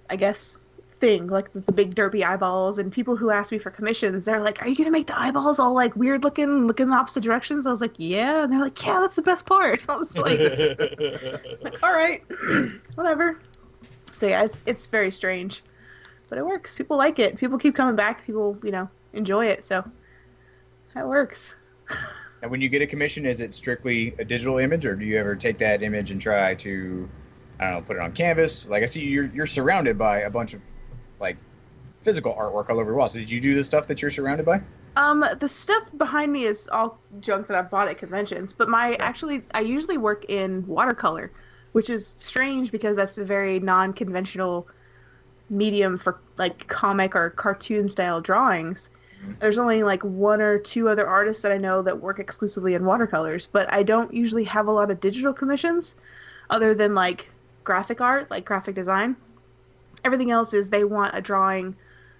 Speaker 5: I guess, thing, like the big derpy eyeballs, and people who ask me for commissions, they're like, are you gonna make the eyeballs all like weird looking in the opposite directions? I was like, yeah. And they're like, yeah, that's the best part. I was like, all right, whatever. So yeah, it's very strange, but it works. People like it. People keep coming back. People enjoy it, so that works.
Speaker 2: And when you get a commission, is it strictly a digital image, or do you ever take that image and try to, I don't know, put it on canvas? Like I see you're surrounded by a bunch of like physical artwork all over your wall. So did you do the stuff that you're surrounded by?
Speaker 5: The stuff behind me is all junk that I've bought at conventions, but I usually work in watercolor, which is strange because that's a very non-conventional medium for like comic or cartoon style drawings. There's only like one or two other artists that I know that work exclusively in watercolors, but I don't usually have a lot of digital commissions other than like graphic art, like graphic design. Everything else is they want a drawing,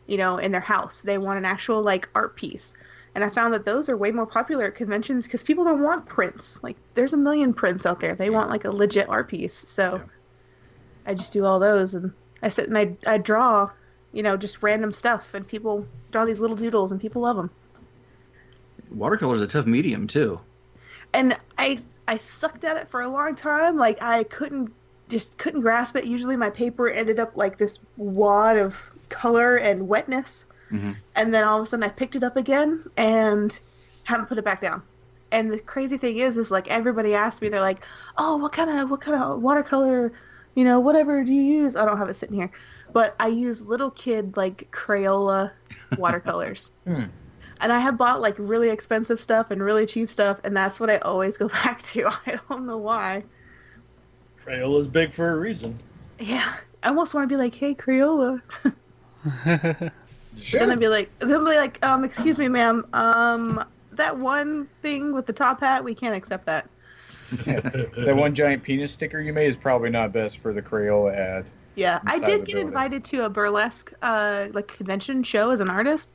Speaker 5: in their house. They want an actual like art piece. And I found that those are way more popular at conventions because people don't want prints. Like there's a million prints out there. They want like a legit art piece. So I just do all those and I sit and I draw, just random stuff, and people draw these little doodles and people love them.
Speaker 1: Watercolor is a tough medium too.
Speaker 5: And I sucked at it for a long time. Like I couldn't grasp it. Usually my paper ended up like this wad of color and wetness. Mm-hmm. And then all of a sudden I picked it up again and haven't put it back down. And the crazy thing is like everybody asks me, they're like, oh, what kind of watercolor, whatever do you use? I don't have it sitting here, but I use little kid like Crayola watercolors. And I have bought like really expensive stuff and really cheap stuff. And that's what I always go back to. I don't know why.
Speaker 3: Crayola's big for a reason.
Speaker 5: Yeah, I almost want to be like, "Hey, Crayola."
Speaker 2: Sure.
Speaker 5: Then they'll be like, excuse me, ma'am, that one thing with the top hat, we can't accept that.
Speaker 2: That one giant penis sticker you made is probably not best for the Crayola ad.
Speaker 5: Yeah, I did get invited to a burlesque convention show as an artist,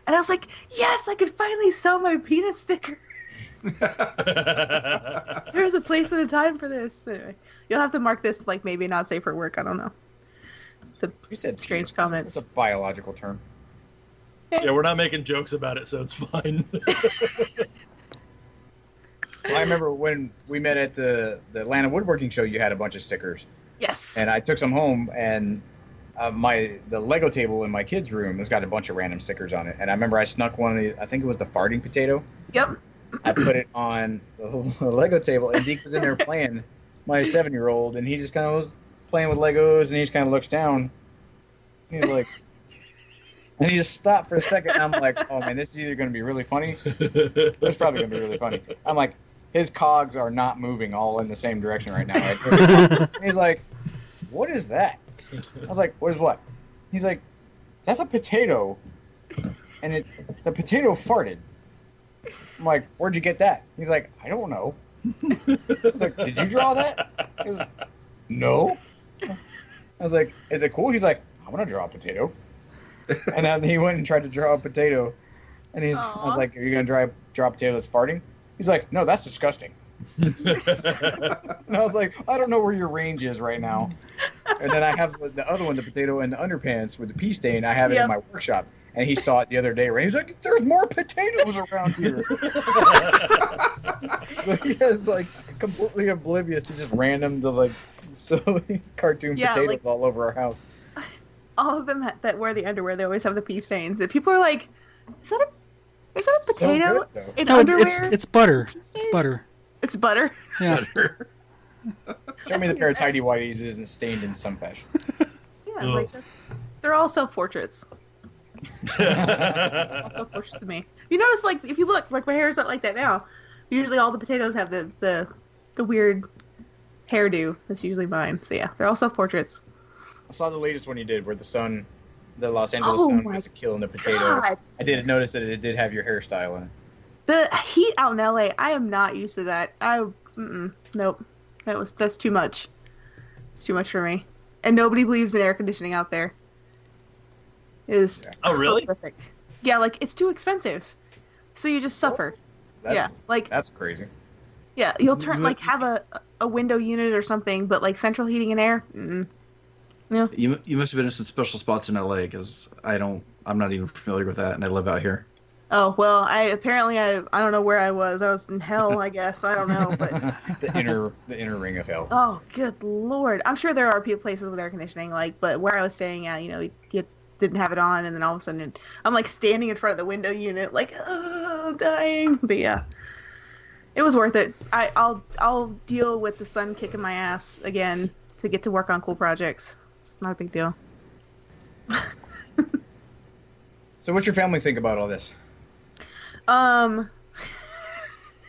Speaker 5: and I was like, yes, I could finally sell my penis sticker. There's a place and a time for this. Anyway, you'll have to mark this like maybe not safe for work. I don't know.
Speaker 2: You said
Speaker 5: strange comments.
Speaker 2: It's a biological term.
Speaker 3: Yeah, we're not making jokes about it, so it's fine.
Speaker 2: Well, I remember when we met at the Atlanta Woodworking Show, you had a bunch of stickers.
Speaker 5: Yes.
Speaker 2: And I took some home, and the Lego table in my kids' room has got a bunch of random stickers on it. And I remember I snuck one of I think it was the farting potato.
Speaker 5: Yep.
Speaker 2: I put it on the Lego table, and Deke was in there playing, my 7-year-old, and he just kind of was playing with Legos, and he just kind of looks down. He's like, and he just stopped for a second, and I'm like, oh man, this is either going to be really funny, or it's probably going to be really funny. I'm like, his cogs are not moving all in the same direction right now. And he's like, what is that? I was like, what is what? He's like, that's a potato, and the potato farted. I'm like, where'd you get that? He's like, I don't know. I was like, did you draw that? He was like, no. I was like, is it cool? He's like, I'm gonna draw a potato. And then he went and tried to draw a potato, and I was like, are you gonna draw a potato that's farting? He's like, no, that's disgusting. And I was like, I don't know where your range is right now. And then I have the other one, the potato in the underpants with the pea stain. I have it in my workshop, and he saw it the other day. Right? He's like, there's more potatoes around here. So he is like completely oblivious to just random, silly cartoon potatoes all over our house.
Speaker 5: All of them that wear the underwear, they always have the pea stains. And people are like, is that a potato in underwear?
Speaker 4: It's butter. It's butter.
Speaker 5: It's butter?
Speaker 4: Yeah.
Speaker 2: Show me the pair of tidy whities isn't stained in some fashion.
Speaker 5: Yeah, like they're all self-portraits. All self-portraits to me. You notice, like, if you look, like, my hair is not like that now. Usually all the potatoes have the weird hairdo. That's usually mine. So yeah, they're all self-portraits.
Speaker 2: I saw the latest one you did where the Los Angeles sun was killing the potato.
Speaker 5: God.
Speaker 2: I did notice that it did have your hairstyle in it.
Speaker 5: The heat out in LA, I am not used to that. Nope. That's too much. It's too much for me. And nobody believes in air conditioning out there. It is
Speaker 3: Oh, really?
Speaker 5: horrific. Yeah, like, it's too expensive. So you just suffer.
Speaker 2: That's crazy.
Speaker 5: Yeah, you'll have a window unit or something, but like central heating and air, yeah.
Speaker 1: You must have been in some special spots in LA because I'm not even familiar with that, and I live out here.
Speaker 5: Oh well, I don't know where I was. I was in hell, I guess. I don't know, but
Speaker 2: the inner ring of hell.
Speaker 5: Oh, good lord! I'm sure there are places with air conditioning, but where I was staying at, you didn't have it on, and then all of a sudden I'm like standing in front of the window unit, like, oh, I'm dying. But yeah, it was worth it. I'll deal with the sun kicking my ass again to get to work on cool projects. It's not a big deal.
Speaker 2: So what's your family think about all this?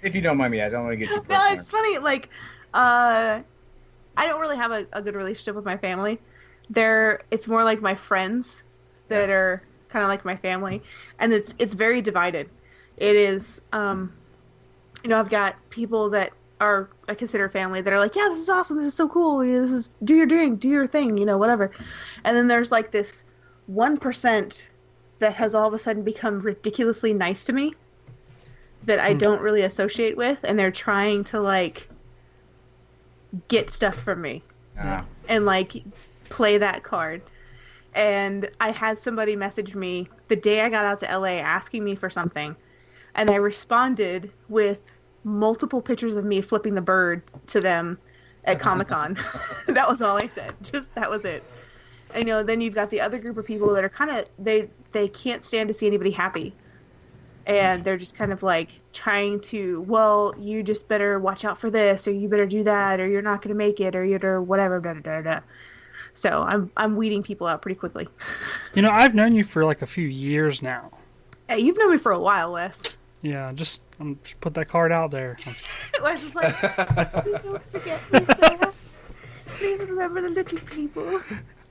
Speaker 2: If you don't mind me, I don't want to get you personal.
Speaker 5: No, it's funny. Like, I don't really have a good relationship with my family. It's more like my friends that are kind of like my family, and it's very divided. It is, I've got people that are I consider family that are like, yeah, this is awesome, this is so cool, do your thing, whatever. And then there's like this 1% that has all of a sudden become ridiculously nice to me that I don't really associate with, and they're trying to like get stuff from me and like play that card. And I had somebody message me the day I got out to LA asking me for something, and I responded with multiple pictures of me flipping the bird to them at Comic-Con. That was all I said. That was it. And, then you've got the other group of people that are kind of, they can't stand to see anybody happy. And they're just kind of like trying to, well, you just better watch out for this, or you better do that, or you're not going to make it, or you're whatever, da da da da. So I'm weeding people out pretty quickly.
Speaker 4: I've known you for like a few years now.
Speaker 5: Hey, you've known me for a while, Wes.
Speaker 4: Yeah, just put that card out there.
Speaker 5: Wes is like, please don't forget me, Sarah. Please remember the little people.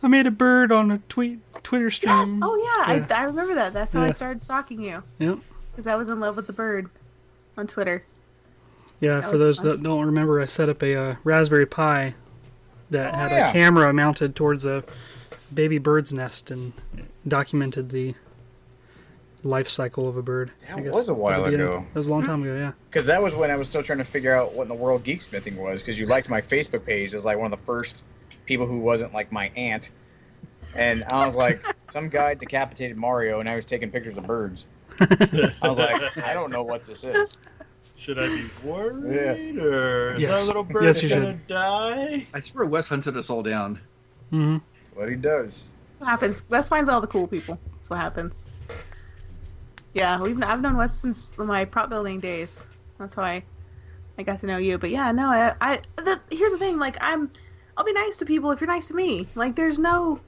Speaker 4: I made a bird on a Twitter stream.
Speaker 5: Yes. Oh yeah. I remember that. That's how I started stalking you.
Speaker 4: Yep.
Speaker 5: Because I was in love with the bird on Twitter.
Speaker 4: Yeah, for those that don't remember, I set up a Raspberry Pi that had a camera mounted towards a baby bird's nest and documented the life cycle of a bird.
Speaker 2: That was a while ago.
Speaker 4: That was a long time ago, yeah.
Speaker 2: Because that was when I was still trying to figure out what in the world geeksmithing was, because you liked my Facebook page as like one of the first people who wasn't like my aunt. And I was like, some guy decapitated Mario and I was taking pictures of birds. I was like, I don't know what this is.
Speaker 3: Should I be worried, or is that little bird gonna die?
Speaker 1: I swear Wes hunted us all down.
Speaker 4: Mm-hmm.
Speaker 2: That's what he does.
Speaker 5: What happens? Wes finds all the cool people. That's what happens. Yeah, I've known Wes since my prop building days. That's how I got to know you. But yeah, no, here's the thing. Like, I'll be nice to people if you're nice to me. Like, there's no,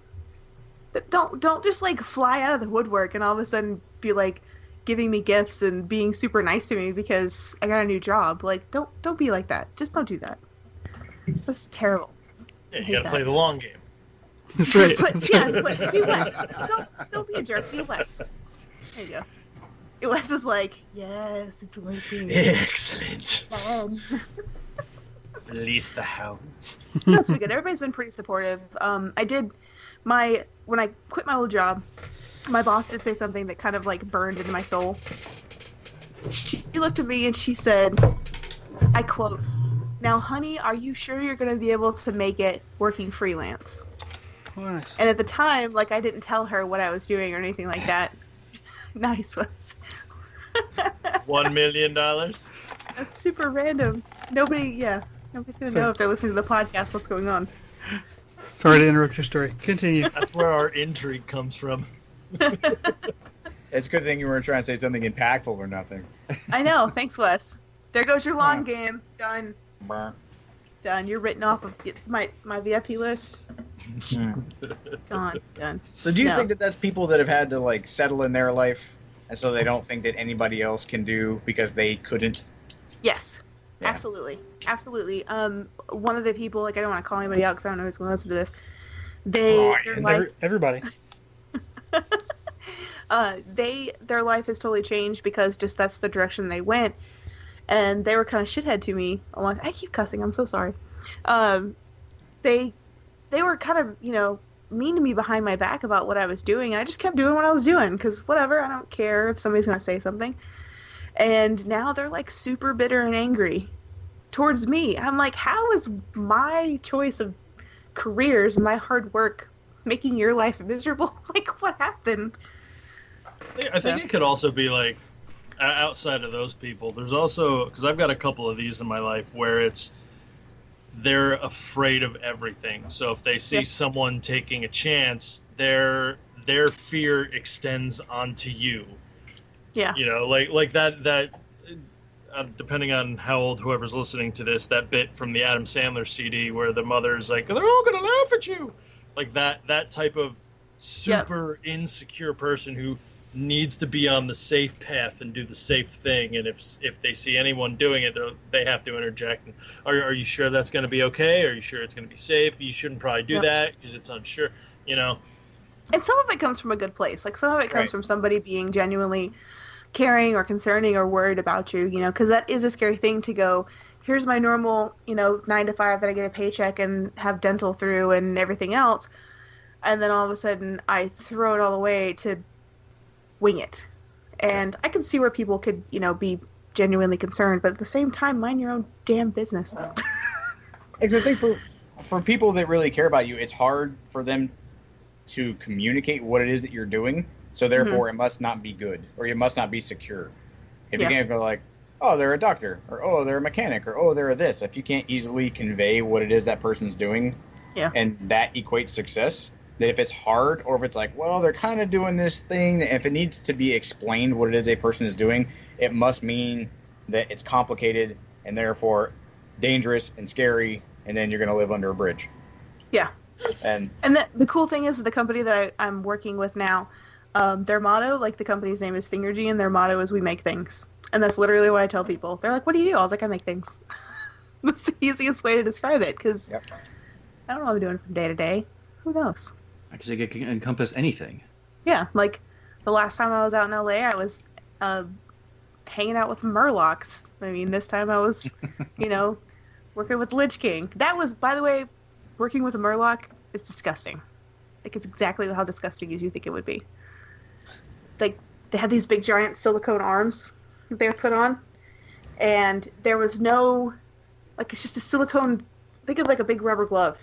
Speaker 5: don't just like fly out of the woodwork and all of a sudden be like giving me gifts and being super nice to me because I got a new job. Like, don't be like that. Just don't do that. That's terrible.
Speaker 3: Yeah, you gotta play the long game.
Speaker 4: That's right.
Speaker 5: Be Wes. Don't be a jerk. Be Wes. There you go. Wes is like, yes, it's working.
Speaker 3: Excellent.
Speaker 5: Fun.
Speaker 3: Release the hounds.
Speaker 5: That's been good. Everybody's been pretty supportive. When I quit my old job, my boss did say something that kind of like burned into my soul. She looked at me and she said, I quote, "Now, honey, are you sure you're going to be able to make it working freelance?"
Speaker 4: Nice.
Speaker 5: And at the time, like, I didn't tell her what I was doing or anything like that. Nice, Wes.
Speaker 3: $1 million.
Speaker 5: That's super random. Nobody's going to know if they're listening to the podcast what's going on.
Speaker 4: Sorry to interrupt your story. Continue.
Speaker 3: That's where our intrigue comes from.
Speaker 2: It's a good thing you weren't trying to say something impactful or nothing.
Speaker 5: I know. Thanks, Wes. There goes your long game. Done.
Speaker 2: Brr.
Speaker 5: Done. You're written off of my VIP list. Gone. Done.
Speaker 2: So do you
Speaker 5: No.
Speaker 2: think that that's people that have had to like settle in their life, and so they don't think that anybody else can do because they couldn't?
Speaker 5: Yes.
Speaker 2: Yeah.
Speaker 5: Absolutely. One of the people, like, I don't want to call anybody out because I don't know who's going to listen to this. Their life,
Speaker 4: Everybody.
Speaker 5: their life has totally changed because just that's the direction they went, and they were kind of shithead to me. I keep cussing. I'm so sorry. They were kind of mean to me behind my back about what I was doing, and I just kept doing what I was doing because whatever. I don't care if somebody's going to say something. And now they're like super bitter and angry towards me. I'm like, how is my choice of careers and my hard work making your life miserable? Like, what happened?
Speaker 3: I think it could also be like outside of those people. There's also, because I've got a couple of these in my life where they're afraid of everything. So if they see someone taking a chance, their fear extends onto you.
Speaker 5: Yeah.
Speaker 3: Like that depending on how old whoever's listening to this, that bit from the Adam Sandler CD where the mother's like, they're all gonna laugh at you. Like that type of super insecure person who needs to be on the safe path and do the safe thing, and if they see anyone doing it, they have to interject. And, are you sure that's going to be okay? Are you sure it's going to be safe? You shouldn't probably do that because it's unsure.
Speaker 5: And some of it comes from a good place. Like, some of it comes from somebody being genuinely caring or concerning or worried about you. Because that is a scary thing to go, here's my normal 9 to 5 that I get a paycheck and have dental through and everything else, and then all of a sudden I throw it all away to wing it. And I can see where people could, be genuinely concerned, but at the same time, mind your own damn business.
Speaker 2: Because I think for people that really care about you, it's hard for them to communicate what it is that you're doing. So therefore, it must not be good, or it must not be secure. If you can't go like, oh, they're a doctor, or oh, they're a mechanic, or oh, they're a this. If you can't easily convey what it is that person's doing, and that equates success, that if it's hard, or if it's like, well, they're kind of doing this thing, if it needs to be explained what it is a person is doing, it must mean that it's complicated and therefore dangerous and scary, and then you're going to live under a bridge.
Speaker 5: Yeah.
Speaker 2: And
Speaker 5: the cool thing is the company that I'm working with now, their motto, like, the company's name is Thingergy, and their motto is "We make things." And that's literally what I tell people. They're like, "What do you do?" I was like, "I make things." That's the easiest way to describe it, because I don't know what I'm doing from day to day. Who knows?
Speaker 1: Because it can encompass anything.
Speaker 5: Yeah, like the last time I was out in LA, I was hanging out with Murlocs. I mean, this time I was, working with Lich King. That was, by the way, working with a Murloc is disgusting. Like, it's exactly how disgusting as you think it would be. Like, they had these big giant silicone arms that they were put on, and there was no, like, it's just a silicone, think of like a big rubber glove.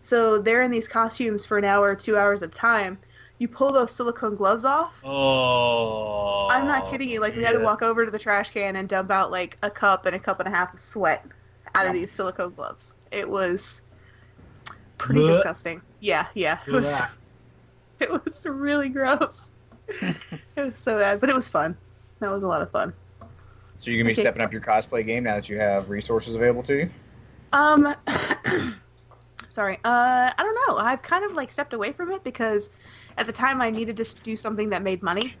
Speaker 5: So they're in these costumes for an hour or 2 hours at a time. You pull those silicone gloves off.
Speaker 3: Oh.
Speaker 5: I'm not kidding you. Like, we had to walk over to the trash can and dump out like a cup and a half of sweat out of these silicone gloves. It was pretty disgusting. Yeah. It was really gross. It was so bad, but it was fun. That was a lot of fun.
Speaker 2: So you're going to be stepping up your cosplay game now that you have resources available to you?
Speaker 5: Sorry. I don't know. I've kind of like stepped away from it because at the time I needed to do something that made money.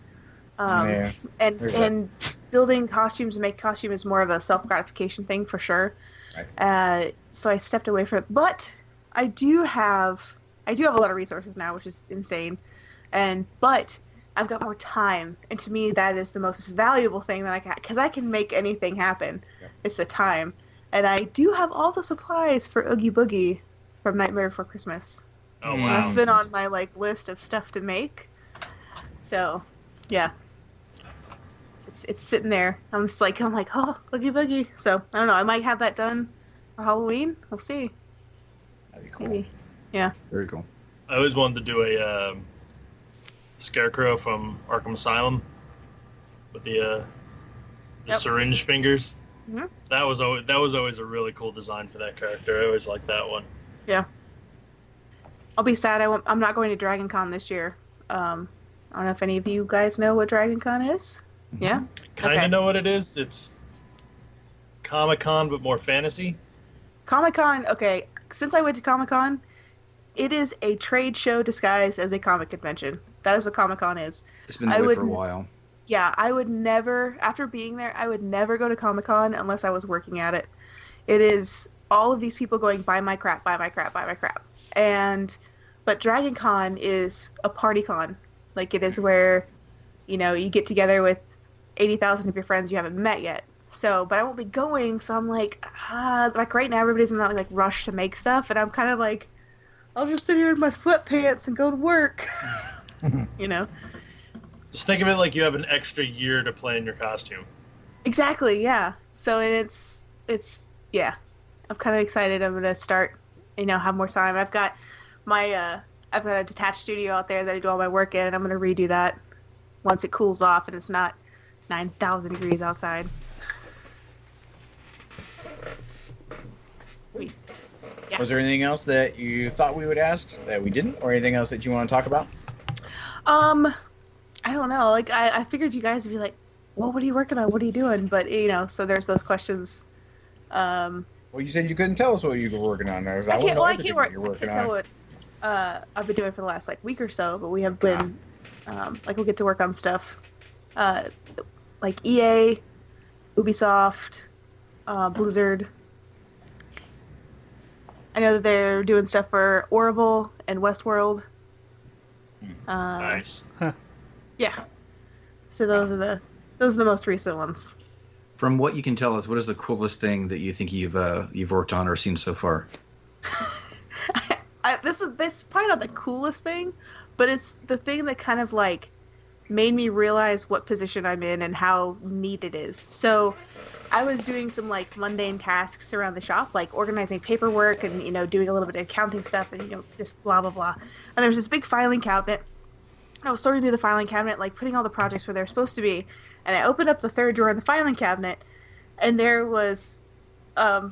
Speaker 5: And building costumes and make costume is more of a self-gratification thing for sure. Right. So I stepped away from it. But I do have a lot of resources now, which is insane. But I've got more time, and to me that is the most valuable thing that I got, because I can make anything happen.
Speaker 2: Yeah.
Speaker 5: It's the time, and I do have all the supplies for Oogie Boogie from Nightmare Before Christmas.
Speaker 3: Oh
Speaker 2: Mm.
Speaker 3: wow.
Speaker 5: That's been on my like list of stuff to make. So, yeah, it's sitting there. I'm like, oh, Oogie Boogie. So I don't know. I might have that done for Halloween. We'll see.
Speaker 2: That'd be cool.
Speaker 5: Maybe. Yeah.
Speaker 1: Very cool.
Speaker 3: I always wanted to do a Scarecrow from Arkham Asylum with the
Speaker 5: Yep.
Speaker 3: syringe fingers.
Speaker 5: Mhm.
Speaker 3: That was always a really cool design for that character. I always liked that one.
Speaker 5: Yeah. I'll be sad. I'm not going to Dragon Con this year. I don't know if any of you guys know what Dragon Con is. Yeah.
Speaker 3: Kind of
Speaker 5: Okay.
Speaker 3: know what it is. It's Comic-Con but more fantasy.
Speaker 5: Comic Con. Okay. Since I went to Comic Con, it is a trade show disguised as a comic convention. That is what Comic Con is.
Speaker 1: It's been that way for a while.
Speaker 5: Yeah, I would never, after being there, I would never go to Comic Con unless I was working at it. It is all of these people going, buy my crap, buy my crap, buy my crap. But Dragon Con is a party con. Like, it is where, you know, you get together with 80,000 of your friends you haven't met yet. So, but I won't be going, so I'm like right now everybody's in that like rush to make stuff, and I'm kind of like, I'll just sit here in my sweatpants and go to work. You know?
Speaker 3: Just think of it like you have an extra year to plan your costume.
Speaker 5: Exactly, yeah. So it's yeah. I'm kind of excited. I'm gonna start, have more time. I've got I've got a detached studio out there that I do all my work in, and I'm gonna redo that once it cools off and it's not 9,000 degrees outside. Yeah.
Speaker 2: Was there anything else that you thought we would ask that we didn't, or anything else that you want to talk about?
Speaker 5: I don't know. Like, I figured you guys would be like, well, what are you working on? What are you doing? But, so there's those questions.
Speaker 2: Well, you said you couldn't tell us what you were working on. I
Speaker 5: can't tell
Speaker 2: on.
Speaker 5: what I've been doing for the last, week or so, but we have been, we'll get to work on stuff, like EA, Ubisoft, Blizzard. I know that they're doing stuff for Orville and Westworld.
Speaker 3: Nice.
Speaker 5: Yeah. So those are the most recent ones.
Speaker 1: From what you can tell us, what is the coolest thing that you think you've worked on or seen so far?
Speaker 5: This is probably not the coolest thing, but it's the thing that kind of made me realize what position I'm in and how neat it is. So I was doing some mundane tasks around the shop, like organizing paperwork and doing a little bit of accounting stuff and just blah blah blah. And there's this big filing cabinet. I was sorting through the filing cabinet, putting all the projects where they're supposed to be. And I opened up the third drawer in the filing cabinet, and there was the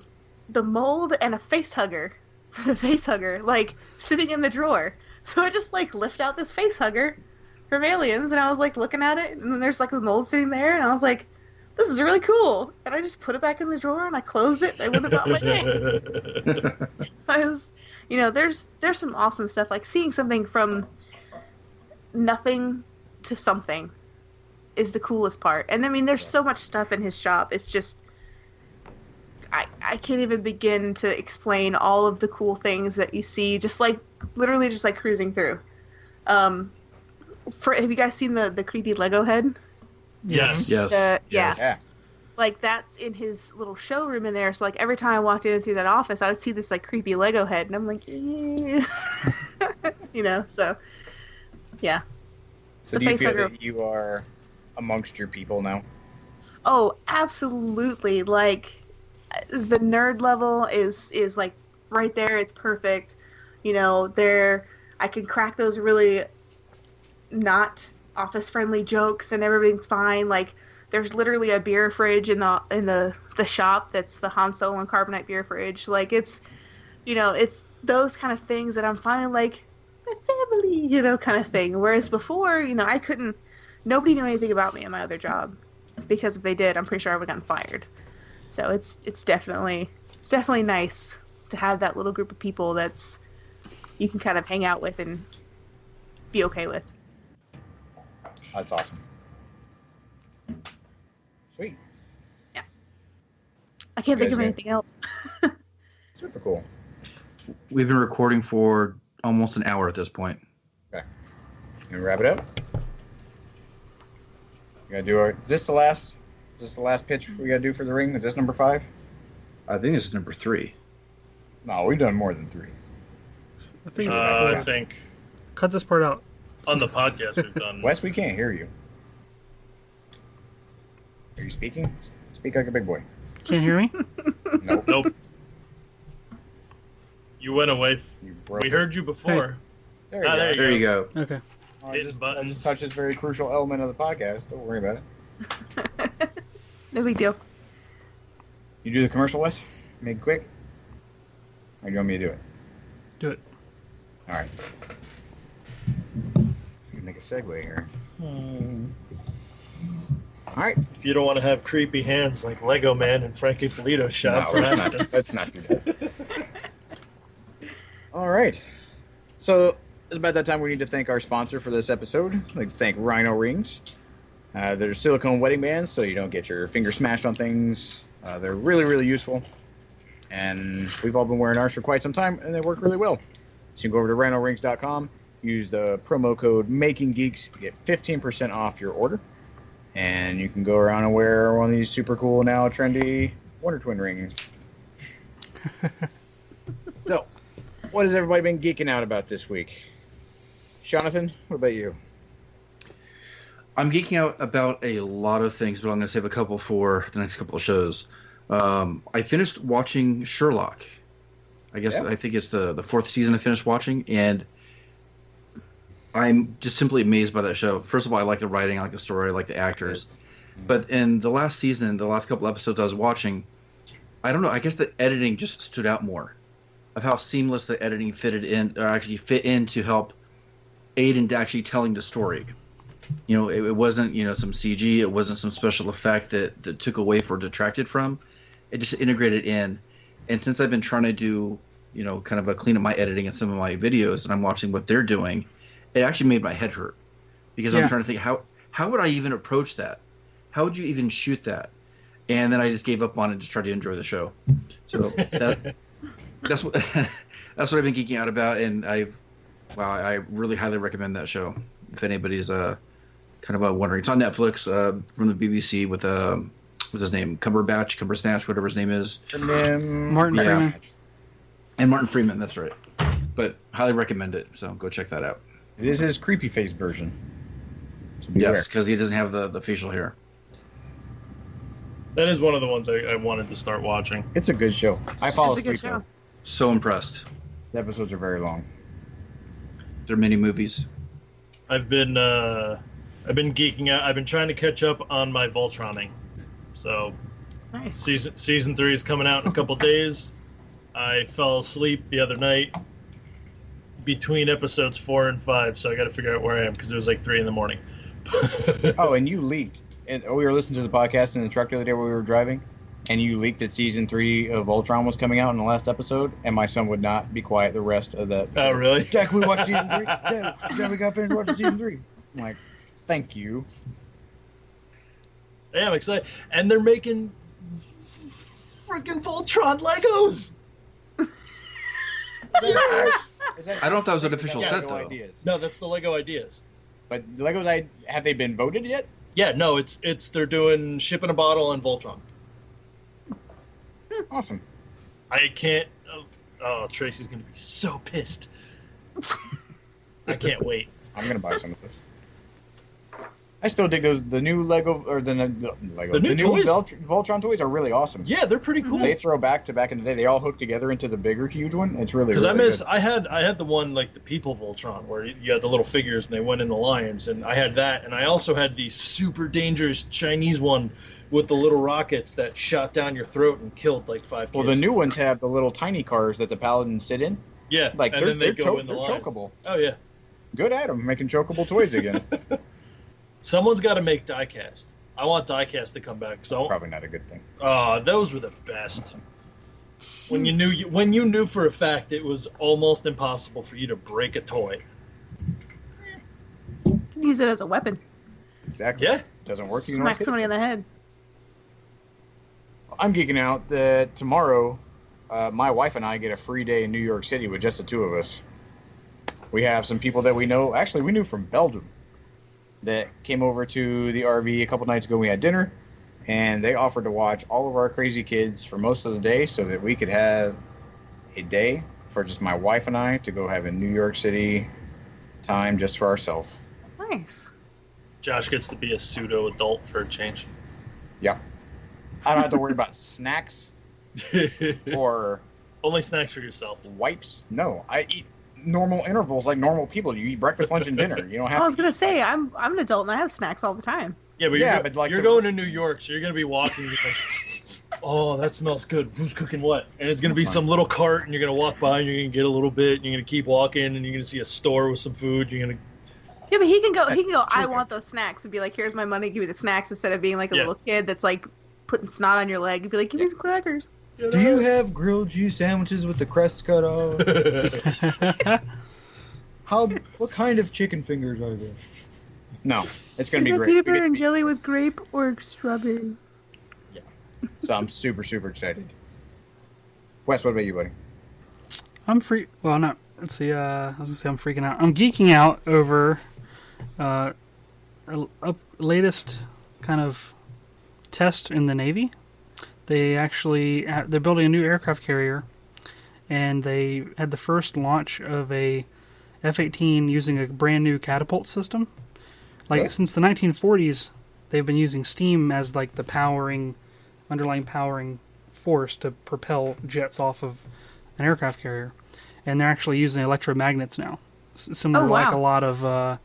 Speaker 5: mold and a face hugger for the face hugger, sitting in the drawer. So I just lift out this face hugger from Aliens, and I was looking at it, and then there's the mold sitting there, and I was like, this is really cool. And I just put it back in the drawer, and I closed it, and I went about my day. I was, there's some awesome stuff, seeing something from nothing to something is the coolest part. And there's so much stuff in his shop. It's just, I can't even begin to explain all of the cool things that you see, just literally just cruising through. Have you guys seen the creepy Lego head?
Speaker 3: Yes.
Speaker 1: Yes.
Speaker 5: Yeah.
Speaker 2: Yeah.
Speaker 5: That's in his little showroom in there. So every time I walked in and through that office, I would see this creepy Lego head, and I'm like, so yeah.
Speaker 2: So
Speaker 5: The
Speaker 2: do you
Speaker 5: face
Speaker 2: feel
Speaker 5: hugger.
Speaker 2: that you are amongst your people now?
Speaker 5: Oh, absolutely. The nerd level is right there. It's perfect. I can crack those really not office friendly jokes and everything's fine. There's literally a beer fridge in the shop that's the Han Solo and Carbonite beer fridge. It's it's those kind of things that I'm finally my family, kind of thing. Whereas before, nobody knew anything about me in my other job, because if they did, I'm pretty sure I would have gotten fired. So it's definitely nice to have that little group of people that's you can kind of hang out with and be okay with.
Speaker 2: That's awesome. Sweet.
Speaker 5: I can't think of
Speaker 2: Good.
Speaker 5: anything else.
Speaker 2: Super cool.
Speaker 1: We've been recording for almost an hour at this point.
Speaker 2: Okay. You want to wrap it up? We gotta do our. Is this the last? Is this the last pitch we gotta do for the ring? Is this number 5?
Speaker 1: I think this is number 3.
Speaker 2: No, we've done more than 3.
Speaker 4: I think it's
Speaker 3: I think
Speaker 4: cut this part out.
Speaker 3: on the podcast we've done.
Speaker 2: Wes, we can't hear you. Are you speaking? Speak like a big boy.
Speaker 4: Can't hear me?
Speaker 2: Nope.
Speaker 3: Nope. You went away.
Speaker 2: You broke
Speaker 3: We
Speaker 2: it.
Speaker 3: heard you before.
Speaker 2: There you
Speaker 3: Ah,
Speaker 2: go.
Speaker 3: there you go.
Speaker 1: There you go.
Speaker 4: Okay.
Speaker 2: Oh,
Speaker 3: Hitting
Speaker 2: I
Speaker 3: buttons.
Speaker 2: just touched this very crucial element of the podcast. Don't worry about it.
Speaker 5: No big deal.
Speaker 2: You do the commercial, Wes? Make it quick? Or do you want me to do it?
Speaker 4: Do it.
Speaker 2: All right. You can make a segue here. All right.
Speaker 3: If you don't want to have creepy hands like Lego Man and Frankie Polito's shop, for instance.
Speaker 2: Let's not do that. All right. So it's about that time we need to thank our sponsor for this episode. I'd like to thank Rhino Rings. They're silicone wedding bands, so you don't get your finger smashed on things. They're really, really useful. And we've all been wearing ours for quite some time, and they work really well. So you can go over to rhinorings.com, use the promo code MAKINGGEEKS to get 15% off your order. And you can go around and wear one of these super cool, now trendy Wonder Twin rings. So, what has everybody been geeking out about this week? Jonathan, what about you?
Speaker 1: I'm geeking out about a lot of things, but I'm going to save a couple for the next couple of shows. I finished watching Sherlock. I think it's the 4th season I finished watching, and I'm just simply amazed by that show. First of all, I like the writing, I like the story, I like the actors. But in the last season, the last couple episodes I was watching, I don't know, I guess the editing just stood out more. Of how seamless the editing fit in to help aid in actually telling the story. You know, it wasn't, some CG, it wasn't some special effect that took away or detracted from. It just integrated in. And since I've been trying to do, kind of a clean up my editing and some of my videos, and I'm watching what they're doing, it actually made my head hurt. Because I'm trying to think, how would I even approach that? How would you even shoot that? And then I just gave up on it and just tried to enjoy the show. So that's what I've been geeking out about, and I really highly recommend that show. If anybody's kind of wondering, it's on Netflix from the BBC with what's his name, Cumberbatch, whatever his name is,
Speaker 4: Martin Freeman.
Speaker 1: And Martin Freeman, that's right. But highly recommend it. So go check that out.
Speaker 2: It is his creepy face version. So beware.
Speaker 1: Yes, because he doesn't have the facial hair.
Speaker 3: That is one of the ones I wanted to start watching.
Speaker 2: It's a good show. I fall
Speaker 5: It's a good
Speaker 2: asleep
Speaker 5: show.
Speaker 2: though.
Speaker 1: So impressed.
Speaker 2: The episodes are very long.
Speaker 1: There are many movies.
Speaker 3: I've been geeking out. I've been trying to catch up on my Voltroning. So
Speaker 5: Nice.
Speaker 3: season 3 is coming out in a couple days. I fell asleep the other night between episodes 4 and 5, so I got to figure out where I am because it was like 3 in the morning.
Speaker 2: Oh, and you leaked. And we were listening to the podcast in the truck the other day while we were driving, and you leaked that season 3 of Ultron was coming out in the last episode, and my son would not be quiet the rest of that.
Speaker 3: Oh, really?
Speaker 2: Jack, we watched season 3. Dad, we got finished watching season 3. I'm like, thank you.
Speaker 3: Yeah, I'm excited. And they're making freaking Voltron Legos! Yes!
Speaker 1: I don't know if that was an official
Speaker 2: Lego
Speaker 1: set, though.
Speaker 2: Ideas.
Speaker 3: No, that's the Lego Ideas.
Speaker 2: But the Legos, have they been voted yet?
Speaker 3: Yeah, no, it's they're doing Ship in a Bottle and Voltron.
Speaker 2: Awesome.
Speaker 3: I can't. Oh, Tracy's gonna be so pissed. I can't wait.
Speaker 2: I'm gonna buy some of those. I still dig those. The new Lego or the new
Speaker 3: toys?
Speaker 2: Voltron toys are really awesome.
Speaker 3: Yeah, they're pretty cool.
Speaker 2: They throw back to back in the day. They all hook together into the bigger, huge one. It's really
Speaker 3: Because
Speaker 2: really good.
Speaker 3: I had the one like the People Voltron where you had the little figures and they went in the lions, and I had that, and I also had the super dangerous Chinese one with the little rockets that shot down your throat and killed like 5 kids.
Speaker 2: Well, the new ones have the little tiny cars that the paladins sit in.
Speaker 3: yeah,
Speaker 2: Like
Speaker 3: and
Speaker 2: they're
Speaker 3: then they go in the lions.
Speaker 2: chokeable.
Speaker 3: Oh yeah,
Speaker 2: Good at them making chokeable toys again.
Speaker 3: someone's got to make diecast. I want diecast to come back. So
Speaker 2: Probably not a good thing.
Speaker 3: those were the best. When you knew for a fact it was almost impossible for you to break a toy.
Speaker 5: You can use it as a weapon.
Speaker 2: Exactly.
Speaker 3: Yeah.
Speaker 2: Doesn't work. You can
Speaker 5: Smack
Speaker 2: hit
Speaker 5: somebody
Speaker 2: it.
Speaker 5: on the head.
Speaker 2: I'm geeking out that tomorrow, my wife and I get a free day in New York City with just the two of us. We have some people that we know. Actually, we knew from Belgium. that came over to the RV a couple nights ago. We had dinner, and they offered to watch all of our crazy kids for most of the day so that we could have a day for just my wife and I to go have a New York City time just for ourselves.
Speaker 5: Nice.
Speaker 3: Josh gets to be a pseudo adult for a change.
Speaker 2: Yeah. I don't have to worry about snacks or
Speaker 3: Only snacks for yourself.
Speaker 2: wipes. No, I eat normal intervals like normal people. You eat breakfast, lunch, and dinner. You don't have
Speaker 5: I was
Speaker 2: to.
Speaker 5: gonna say I'm an adult and I have snacks all the time.
Speaker 3: Yeah, but
Speaker 2: Yeah,
Speaker 3: you're,
Speaker 2: but like
Speaker 3: you're
Speaker 2: the-
Speaker 3: going to New York, so you're going to be walking. You're like, oh, that smells good. Who's cooking what? And it's going to be
Speaker 2: That's
Speaker 3: some little cart, and you're going to walk by, and you're going to get a little bit, and you're going to keep walking, and you're going to see a store with some food. You're going to.
Speaker 5: Yeah, but he can go. I
Speaker 2: True.
Speaker 5: want those snacks, and be like, "Here's my money. Give me the snacks." Instead of being like a
Speaker 3: Yeah.
Speaker 5: little kid that's like putting snot on your leg, you'd be like, "Give me some crackers."
Speaker 2: Do you have grilled cheese sandwiches with the crust cut off? What kind of chicken fingers are they? No, it's gonna be
Speaker 5: Is that
Speaker 2: great.
Speaker 5: peanut
Speaker 2: We
Speaker 5: butter
Speaker 2: get-
Speaker 5: and jelly with grape or strawberry?
Speaker 2: So I'm super, super excited. Wes, what about you, buddy?
Speaker 4: I'm free. Well, no. Let's see. I was gonna say I'm freaking out. I'm geeking out over latest kind of test in the Navy. They actually they're building a new aircraft carrier, and they had the first launch of a F-18 using a brand new catapult system. Like
Speaker 2: Oh.
Speaker 4: since the 1940s, they've been using steam as like the underlying powering force to propel jets off of an aircraft carrier, and they're actually using electromagnets now, similar
Speaker 5: Oh,
Speaker 4: to like a
Speaker 5: wow.
Speaker 4: lot of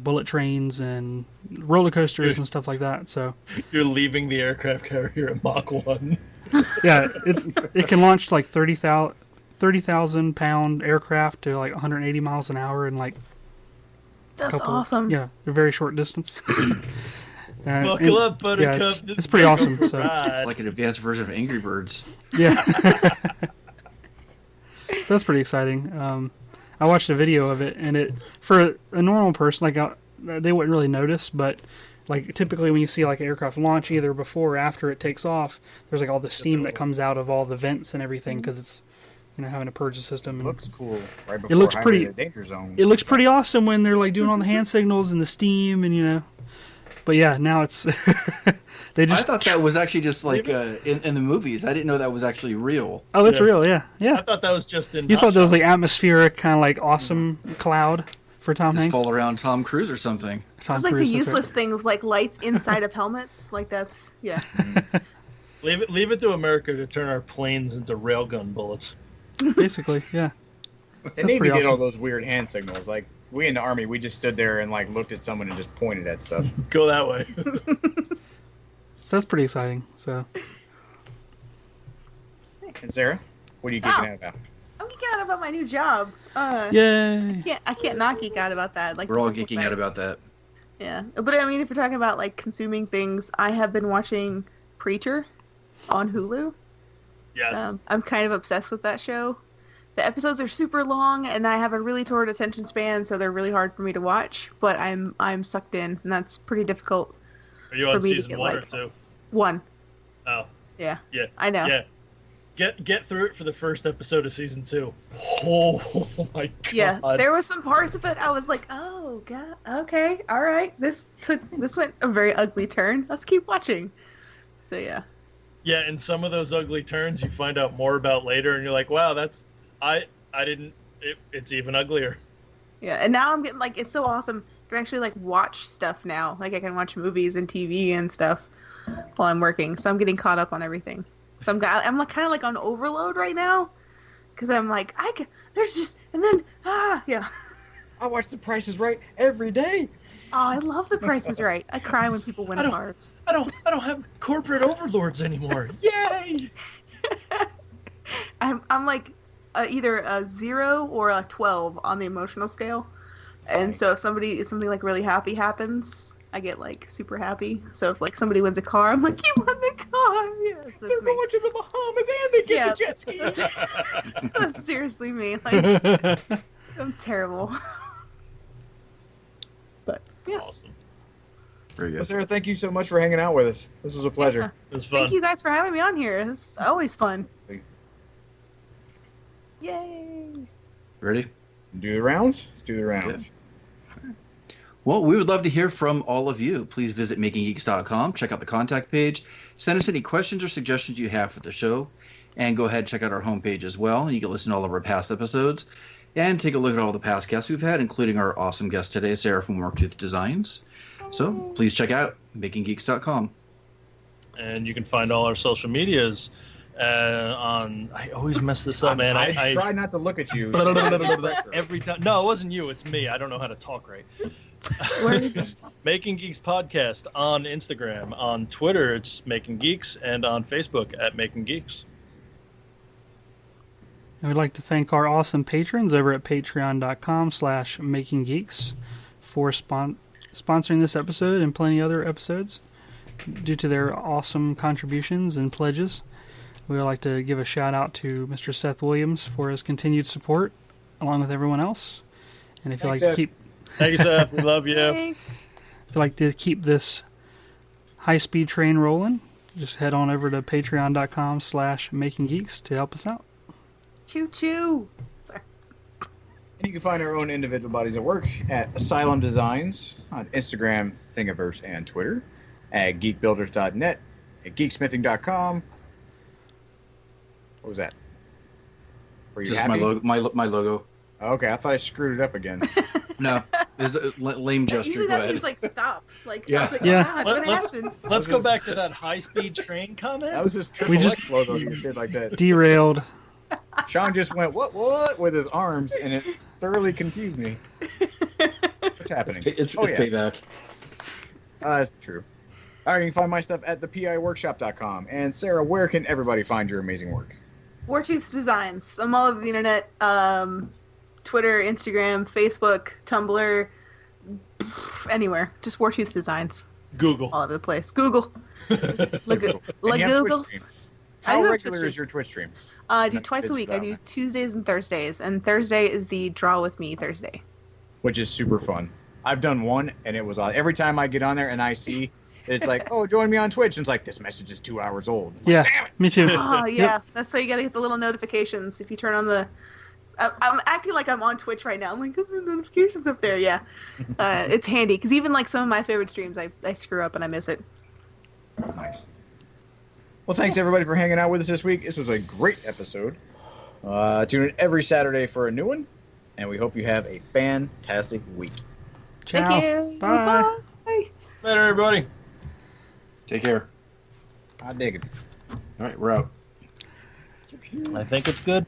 Speaker 4: bullet trains and roller coasters and stuff like that. So
Speaker 3: You're leaving the aircraft carrier at Mach 1.
Speaker 4: yeah, it can launch like 30,000 pound aircraft to like 180 miles an hour in like
Speaker 5: That's awesome.
Speaker 4: a very short distance.
Speaker 3: Buckle up, Buttercup.
Speaker 4: Yeah, it's
Speaker 3: This
Speaker 4: pretty
Speaker 3: is
Speaker 4: awesome.
Speaker 3: a
Speaker 4: So
Speaker 3: ride.
Speaker 1: It's like an advanced version of Angry Birds.
Speaker 4: yeah, so that's pretty exciting. I watched a video of it, and it for a normal person they wouldn't really notice, but like typically when you see like an aircraft launch, either before or after it takes off, there's like all the steam that comes out of all the vents and everything because it's having to purge the system. And
Speaker 2: Looks cool. Right before
Speaker 4: looks
Speaker 2: Highway
Speaker 4: pretty-
Speaker 2: to the Danger Zone.
Speaker 4: it looks pretty awesome when they're like doing all the hand signals and the steam and But yeah, now it's they
Speaker 1: I
Speaker 4: just
Speaker 1: thought that was actually just like in the movies. I didn't know that was actually real.
Speaker 4: oh, it's
Speaker 3: Yeah.
Speaker 4: real, yeah.
Speaker 3: I thought that was just in.
Speaker 4: You thought that was
Speaker 3: Hot
Speaker 4: like atmospheric kind of like awesome cloud for Tom
Speaker 1: Just
Speaker 4: Hanks.
Speaker 1: fall around Tom Cruise or something.
Speaker 4: Tom
Speaker 5: It's like the
Speaker 4: Cruise, that's right.
Speaker 5: useless things like lights inside of helmets. Like that's yeah.
Speaker 3: Shots. Leave it to America to turn our planes into railgun bullets.
Speaker 4: Basically, yeah.
Speaker 2: The Navy
Speaker 4: pretty
Speaker 2: did all
Speaker 4: awesome.
Speaker 2: those weird hand signals. Like we in the Army, we just stood there and like looked at someone and just pointed at stuff.
Speaker 3: Go that way.
Speaker 4: So that's pretty exciting. So
Speaker 2: And Sarah, what are you geeking
Speaker 5: Oh.
Speaker 2: out about?
Speaker 5: I'm geeking out about my new job.
Speaker 4: yay!
Speaker 5: I can't not geek out about that. Like
Speaker 1: We're all
Speaker 5: the simple
Speaker 1: geeking out
Speaker 5: fact.
Speaker 1: about that.
Speaker 5: Yeah, but I mean, if you're talking about like consuming things, I have been watching Preacher on Hulu.
Speaker 3: Yes.
Speaker 5: I'm kind of obsessed with that show. The episodes are super long, and I have a really short attention span, so they're really hard for me to watch. But I'm sucked in, and that's pretty difficult.
Speaker 3: Are you on
Speaker 5: for me to
Speaker 3: season
Speaker 5: get,
Speaker 3: 1 or
Speaker 5: like-
Speaker 3: 2?
Speaker 5: One,
Speaker 3: Oh,
Speaker 5: yeah,
Speaker 3: yeah.
Speaker 5: I know.
Speaker 3: Yeah. Get through it for the first episode of season 2. Oh my god.
Speaker 5: Yeah, there were some parts of it I was like, oh god, okay, all right, this went a very ugly turn. Let's keep watching. So yeah,
Speaker 3: Yeah, and some of those ugly turns you find out more about later, and you're like, wow, I didn't. It's even uglier.
Speaker 5: yeah, and now I'm getting like it's so awesome. I can actually like watch stuff now. Like I can watch movies and TV and stuff while I'm working. So I'm getting caught up on everything. So I'm like kind of like on overload right now because I'm like there's just and then yeah.
Speaker 2: I watch The Price is Right every day.
Speaker 5: Oh, I love The Price is Right. I cry when people win
Speaker 3: I don't-
Speaker 5: cars.
Speaker 3: I don't have corporate overlords anymore. Yay!
Speaker 5: I'm like either a 0 or a 12 on the emotional scale, and so if something like really happy happens, I get like super happy. So if like somebody wins a car, I'm like, you won the car. Yes,
Speaker 2: They're
Speaker 5: that's me.
Speaker 2: going to the Bahamas and they get
Speaker 5: Yeah.
Speaker 2: the jet skis.
Speaker 5: That's seriously me. Like I'm terrible. But yeah,
Speaker 3: Awesome.
Speaker 1: Very
Speaker 2: Well,
Speaker 1: good.
Speaker 2: Sarah, thank you so much for hanging out with us. This was a pleasure.
Speaker 3: It was fun.
Speaker 5: thank you guys for having me on here. It's always fun.
Speaker 2: Sweet.
Speaker 5: Yay!
Speaker 1: Ready?
Speaker 2: Do the rounds? Let's do the rounds.
Speaker 1: Well, we would love to hear from all of you. Please visit makinggeeks.com, check out the contact page, send us any questions or suggestions you have for the show, and go ahead and check out our homepage as well. You can listen to all of our past episodes and take a look at all the past guests we've had, including our awesome guest today, Sara from Wartooth Designs. So please check out makinggeeks.com.
Speaker 3: And you can find all our social medias on. I always mess this up, man.
Speaker 2: I try not to look at you.
Speaker 3: Every time. No, it wasn't you. It's me. I don't know how to talk right. Making Geeks Podcast on Instagram. On Twitter, it's Making Geeks. And on Facebook, at Making Geeks.
Speaker 4: And we'd like to thank our awesome patrons over at patreon.com/makinggeeks for sponsoring this episode and plenty other episodes. Due to their awesome contributions and pledges, we would like to give a shout out to Mr. Seth Williams for his continued support, along with everyone else. And if you'd like to keep...
Speaker 3: Thank you, Seth. We love you.
Speaker 5: Thanks.
Speaker 4: If you'd like to keep this high-speed train rolling, just head on over to patreon.com/makinggeeks to help us out.
Speaker 5: Choo choo. Sorry.
Speaker 2: And you can find our own individual bodies of work at Asylum Designs on Instagram, Thingiverse, and Twitter, at geekbuilders.net, at geeksmithing.com. What was that? Were you
Speaker 1: Just
Speaker 2: happy?
Speaker 1: my logo.
Speaker 2: Okay, I thought I screwed it up again.
Speaker 1: No, it's a lame gesture.
Speaker 5: Usually
Speaker 1: Go
Speaker 5: that
Speaker 1: ahead.
Speaker 5: means like stop. Like,
Speaker 1: Yeah.
Speaker 5: I was like,
Speaker 4: Yeah.
Speaker 5: "Ah, what happened?"
Speaker 3: Let's go back to that high-speed train comment.
Speaker 2: That was his
Speaker 4: We
Speaker 2: Triple
Speaker 4: just-
Speaker 2: X logo he did like that.
Speaker 4: Derailed.
Speaker 2: Sean just went, what, with his arms, and it thoroughly confused me. What's happening?
Speaker 1: It's payback.
Speaker 2: That's true. All right, you can find my stuff at thepiworkshop.com. And Sarah, where can everybody find your amazing work?
Speaker 5: Wartooth Designs. I'm all over the internet. Twitter, Instagram, Facebook, Tumblr, anywhere. Just Wartooth Designs.
Speaker 3: Google.
Speaker 5: All over the place. Google. Look
Speaker 2: Cool.
Speaker 5: La
Speaker 2: And you have a Twitch
Speaker 5: Google.
Speaker 2: stream.
Speaker 5: I
Speaker 2: How
Speaker 5: do have a
Speaker 2: regular
Speaker 5: Twitch
Speaker 2: is your Twitch stream?
Speaker 5: I do
Speaker 2: Not
Speaker 5: twice a
Speaker 2: visible
Speaker 5: week. I do
Speaker 2: outlet.
Speaker 5: Tuesdays and Thursdays. And Thursday is the Draw With Me Thursday.
Speaker 2: Which is super fun. I've done one, and it was every time I get on there and I see it's like, oh, join me on Twitch. And it's like, this message is 2 hours old. I'm like,
Speaker 4: Yeah,
Speaker 2: damn it.
Speaker 4: me too.
Speaker 5: Oh, yeah. That's why you gotta get the little notifications. If you turn on the... I'm acting like I'm on Twitch right now. I'm like, there's no notifications up there. Yeah. It's handy. Because even like some of my favorite streams, I screw up and I miss it.
Speaker 2: Nice. Well, thanks everybody for hanging out with us this week. This was a great episode. Tune in every Saturday for a new one, and we hope you have a fantastic week.
Speaker 4: Ciao.
Speaker 5: Thank you.
Speaker 4: Bye.
Speaker 5: Bye.
Speaker 3: Later, everybody.
Speaker 1: Take care.
Speaker 2: I dig it.
Speaker 1: All right, we're out.
Speaker 3: I think it's good.